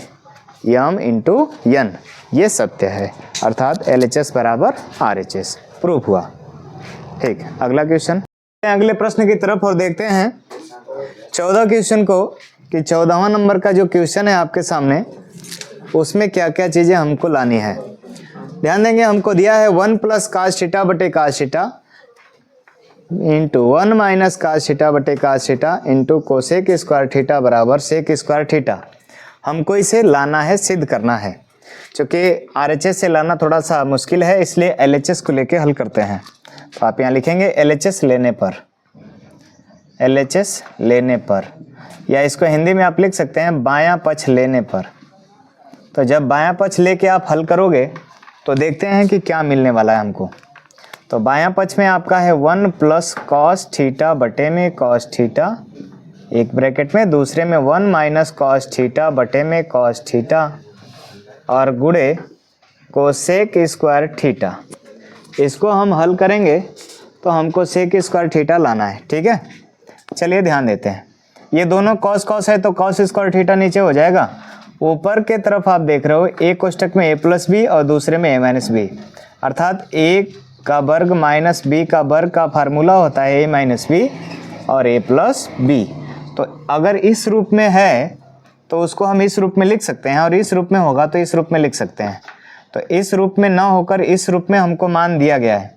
यम इंटू एन, ये सत्य है, अर्थात LHS बराबर RHS प्रूफ हुआ। ठीक, अगला क्वेश्चन, अगले प्रश्न की तरफ और देखते हैं 14 क्वेश्चन को, कि 14वां नंबर का जो क्वेश्चन है आपके सामने उसमें क्या क्या चीज़ें हमको लानी है। ध्यान देंगे, हमको दिया है 1 प्लस कास थीटा बटे cos theta into 1 minus cos theta बटे cos theta into cosec square theta बराबर सेक स्क्वायर थीटा। हमको इसे लाना है, सिद्ध करना है। चूँकि RHS से लाना थोड़ा सा मुश्किल है, इसलिए LHS को लेके हल करते हैं। तो आप यहाँ लिखेंगे LHS लेने पर, LHS लेने पर, या इसको हिंदी में आप लिख सकते हैं बायां पक्ष लेने पर। तो जब बायां पक्ष लेके आप हल करोगे तो देखते हैं कि क्या मिलने वाला है हमको। तो बायां पक्ष में आपका है 1 प्लस कॉस थीटा बटे में कॉस थीटा, एक ब्रैकेट में, दूसरे में 1 माइनस कॉस थीटा बटे में कॉस थीटा और गुणे कोसेक स्क्वायर थीटा। इसको हम हल करेंगे तो हमको सेक स्क्वायर थीटा लाना है। ठीक है, चलिए ध्यान देते हैं। ये दोनों कॉस कॉस है तो कॉस स्क्वायर थीटा नीचे हो जाएगा। ऊपर के तरफ आप देख रहे हो एक कोष्टक में a प्लस बी और दूसरे में a माइनस बी, अर्थात a का वर्ग माइनस b का वर्ग का फार्मूला होता है a माइनस बी और a प्लस बी। तो अगर इस रूप में है तो उसको हम इस रूप में लिख सकते हैं, और इस रूप में होगा तो इस रूप में लिख सकते हैं। तो इस रूप में ना होकर इस रूप में हमको मान दिया गया है,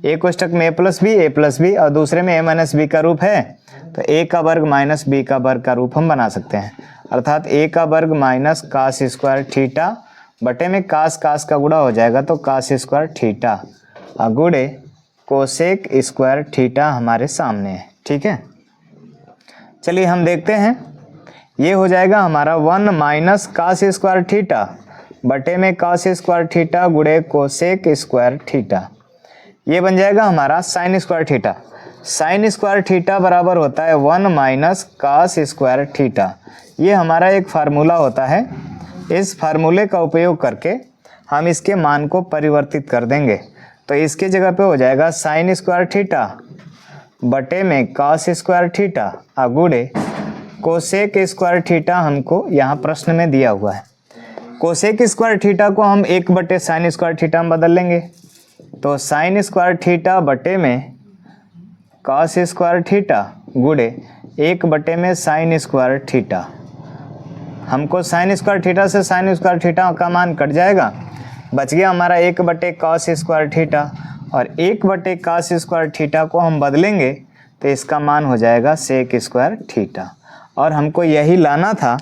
एक कोष्टक में a प्लस बी और दूसरे में a माइनस बी का रूप है, तो a का वर्ग माइनस b का वर्ग का रूप हम बना सकते हैं, अर्थात a का वर्ग माइनस कास स्क्वायर थीटा बटे में कास कास का गुणा हो जाएगा तो कास स्क्वायर थीटा गुणे कोसेक स्क्वायर थीटा हमारे सामने है। ठीक है, चलिए हम देखते हैं। ये हो जाएगा हमारा 1 माइनस कास स्क्वायर थीटा बटे में कास स्क्वायर थीटा गुणे कोसेक स्क्वायर थीटा, ये बन जाएगा हमारा sign square theta. Sine square theta बराबर होता है 1 माइनस कास स्क्वायर थीटा। ये हमारा एक फार्मूला होता है, इस फार्मूले का उपयोग करके हम इसके मान को परिवर्तित कर देंगे। तो इसके जगह पे हो जाएगा साइन स्क्वायर थीटा बटे में कास स्क्वायर थीटा गुणे कोसेक स्क्वायर थीटा, हमको यहाँ प्रश्न में दिया हुआ है। कोसेक स्क्वायर थीटा को हम 1 बटे साइन स्क्वायर थीटा में बदल लेंगे, तो साइन स्क्वायर थीटा बटे में कास स्क्वायर थीटा गुणे 1 बटे में साइन स्क्वायर थीटा। हमको साइन स्क्वायर थीटा से साइन स्क्वायर थीटा का मान कट जाएगा, बच गया हमारा 1 बटे कास स्क्वायर थीटा, और 1 बटे कास स्क्वायर थीटा को हम बदलेंगे तो इसका मान हो जाएगा सेक स्क्वायर थीटा। और हमको यही लाना था,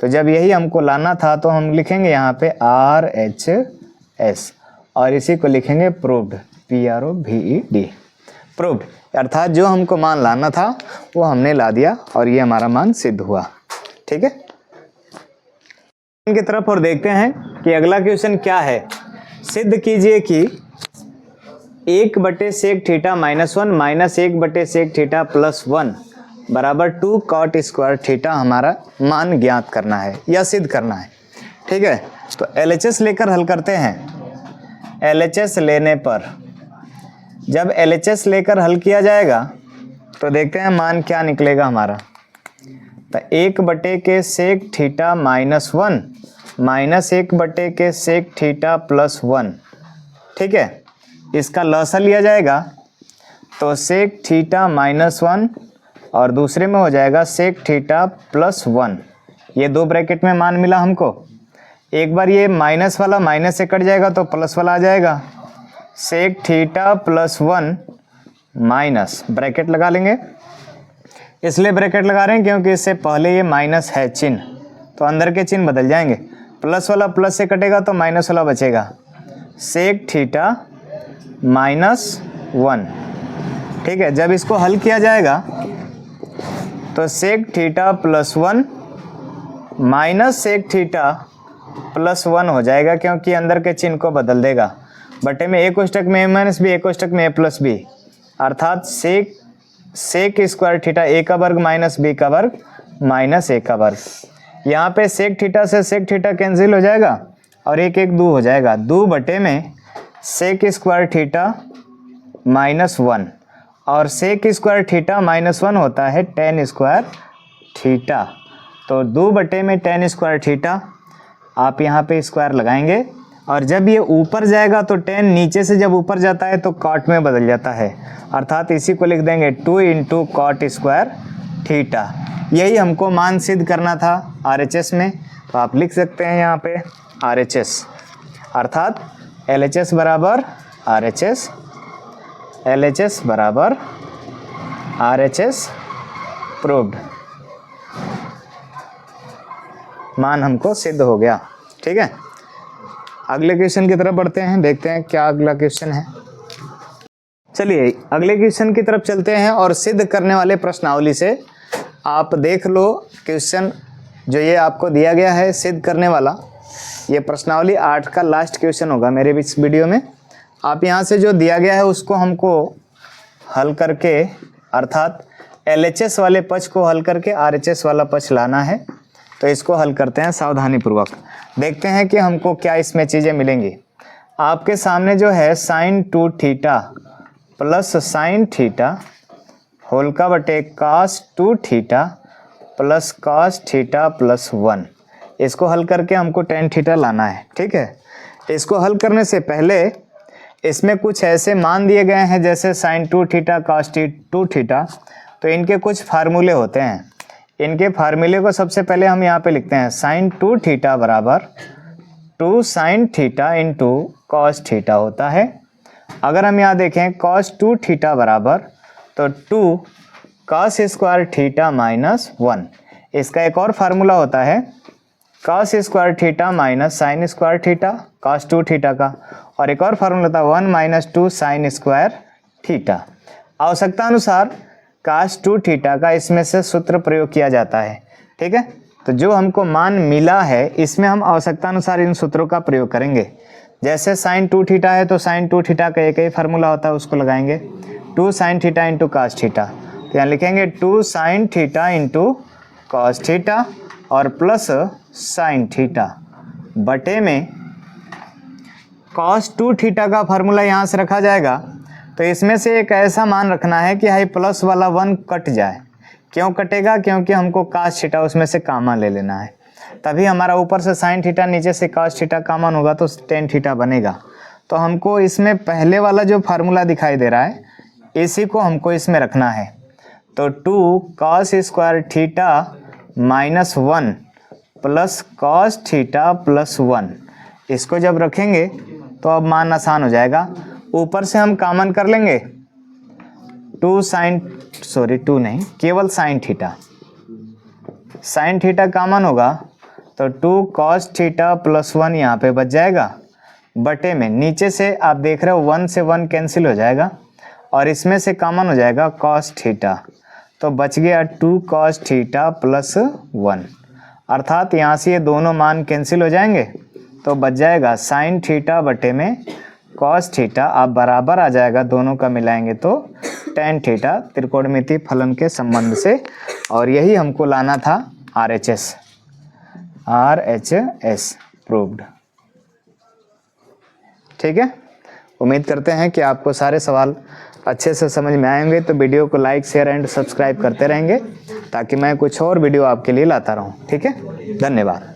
तो जब यही हमको लाना था तो हम लिखेंगे यहाँ पे RHS और इसी को लिखेंगे प्रूव्ड, PROVED, प्रूव्ड, अर्थात जो हमको मान लाना था वो हमने ला दिया और ये हमारा मान सिद्ध हुआ। ठीक है, की तरफ और देखते हैं कि अगला क्वेश्चन क्या है। सिद्ध कीजिए कि 1 बटे सेक थीटा माइनस 1 माइनस 1 बटे सेक थीटा प्लस 1 बराबर 2 कॉट स्क्वायर थीटा हमारा मान ज्ञात करना है या सिद्ध करना है। ठीक है, तो LHS लेकर हल करते हैं। LHS लेने पर, जब LHS लेकर हल किया जाएगा तो देखते हैं मान क्या निकलेगा हमारा। तो 1 बटे के सेक थीटा माइनस 1 माइनस 1 बटे के सेक थीटा प्लस 1। ठीक है, इसका लसा लिया जाएगा तो सेक थीटा माइनस 1 और दूसरे में हो जाएगा सेक थीटा प्लस 1। ये 2 ब्रैकेट में मान मिला हमको। एक बार ये माइनस वाला माइनस से कट जाएगा तो प्लस वाला आ जाएगा, sec theta plus 1 minus, bracket लगा लेंगे। इसलिए ब्रैकेट लगा रहे हैं क्योंकि इससे पहले ये माइनस है चिन्ह, तो अंदर के चिन्ह बदल जाएंगे, प्लस वाला प्लस से कटेगा तो माइनस वाला बचेगा, सेक थीटा -1। ठीक है, जब इसको हल किया जाएगा तो sec theta +1 minus sec theta +1 हो जाएगा, क्योंकि अंदर के चिन्ह को बदल देगा। बटे में a कोष्टक में a-b, a कोष्टक में a+b, अर्थात सेक स्क्वायर थीटा a का वर्ग माइनस b का वर्ग माइनस a का वर्ग। यहाँ पे सेक थीटा से सेक थीटा कैंसिल हो जाएगा और एक एक 2 हो जाएगा, 2 बटे में सेक स्क्वायर थीटा -1, और सेक स्क्वायर थीटा -1 होता है tan स्क्वायर थीटा। तो 2 बटे में tan स्क्वायर थीटा, आप यहाँ पे स्क्वायर लगाएंगे और जब ये ऊपर जाएगा तो tan नीचे से जब ऊपर जाता है तो cot में बदल जाता है, अर्थात इसी को लिख देंगे 2 × cot स्क्वायर थीटा। यही हमको मान सिद्ध करना था RHS में, तो आप लिख सकते हैं यहाँ पे RHS, अर्थात LHS बराबर RHS, LHS बराबर RHS प्रूव्ड, मान हमको सिद्ध हो गया। ठीक है, अगले क्वेश्चन की तरफ बढ़ते हैं, देखते हैं क्या अगला क्वेश्चन है। चलिए अगले क्वेश्चन की तरफ चलते हैं और सिद्ध करने वाले प्रश्नावली से आप देख लो क्वेश्चन जो ये आपको दिया गया है सिद्ध करने वाला, ये प्रश्नावली 8 का लास्ट क्वेश्चन होगा मेरे इस वीडियो में। आप यहाँ से जो दिया गया है उसको हमको हल करके, अर्थात LHS वाले पक्ष को हल करके RHS वाला पक्ष लाना है। तो इसको हल करते हैं सावधानीपूर्वक, देखते हैं कि हमको क्या इसमें चीज़ें मिलेंगी। आपके सामने जो है sin 2 theta plus sin theta whole का बटे cos 2 theta plus cos theta +1, इसको हल करके हमको tan थीटा लाना है। ठीक है, इसको हल करने से पहले इसमें कुछ ऐसे मान दिए गए हैं जैसे sin 2 थीटा cos 2 थीटा, तो इनके कुछ फार्मूले होते हैं। इनके फार्मूले को सबसे पहले हम यहाँ पे लिखते हैं, sin 2 थीटा बराबर 2 sin theta into cos theta होता है। अगर हम यहाँ देखें cos 2 थीटा बराबर तो 2 cos स्क्वायर थीटा -1, इसका एक और फार्मूला होता है cos square theta minus sine square theta cos 2 theta का, और एक और फार्मूला होता है 1 - 2 sin स्क्वायर थीटा। आवश्यकता अनुसार cos 2 थीटा का इसमें से सूत्र प्रयोग किया जाता है। ठीक है, तो जो हमको मान मिला है इसमें हम आवश्यकता अनुसार इन सूत्रों का प्रयोग करेंगे। जैसे sin 2 थीटा है तो sin 2 थीटा का एक ही फार्मूला होता है, उसको लगाएंगे 2 sin theta into cos theta, तो यहाँ लिखेंगे 2 sin theta into cos theta और प्लस sin थीटा बटे में cos 2 थीटा का फार्मूला यहाँ से रखा जाएगा। तो इसमें से एक ऐसा मान रखना है कि हाई प्लस वाला 1 कट जाए। क्यों कटेगा? क्योंकि हमको cos थीटा उसमें से कॉमन ले लेना है, तभी हमारा ऊपर से sin थीटा नीचे से cos थीटा कॉमन होगा तो tan थीटा बनेगा। तो हमको इसमें पहले वाला जो फार्मूला दिखाई दे रहा है इसी को हमको इसमें रखना है। तो 2 cos square theta -1 plus cos theta +1, इसको जब रखेंगे तो अब मान आसान हो जाएगा। ऊपर से हम कॉमन कर लेंगे 2 नहीं, केवल sin थीटा कॉमन होगा तो 2 cos थीटा +1 यहाँ पे बच जाएगा, बटे में नीचे से आप देख रहे हो 1 से 1 कैंसिल हो जाएगा और इसमें से कॉमन हो जाएगा cos थीटा, तो बच गया 2 cos थीटा +1, अर्थात यहाँ से ये दोनों मान कैंसिल हो जाएंगे तो बच जाएगा sin थीटा बटे में cos थीटा, आप बराबर आ जाएगा, दोनों का मिलाएंगे तो tan थीटा त्रिकोणमितीय फलन के संबंध से, और यही हमको लाना था RHS प्रूव्ड। ठीक है, उम्मीद करते हैं कि आपको सारे सवाल अच्छे से समझ में आएंगे। तो वीडियो को लाइक शेयर एंड सब्सक्राइब करते रहेंगे ताकि मैं कुछ और वीडियो आपके लिए लाता रहूं। ठीक है, धन्यवाद।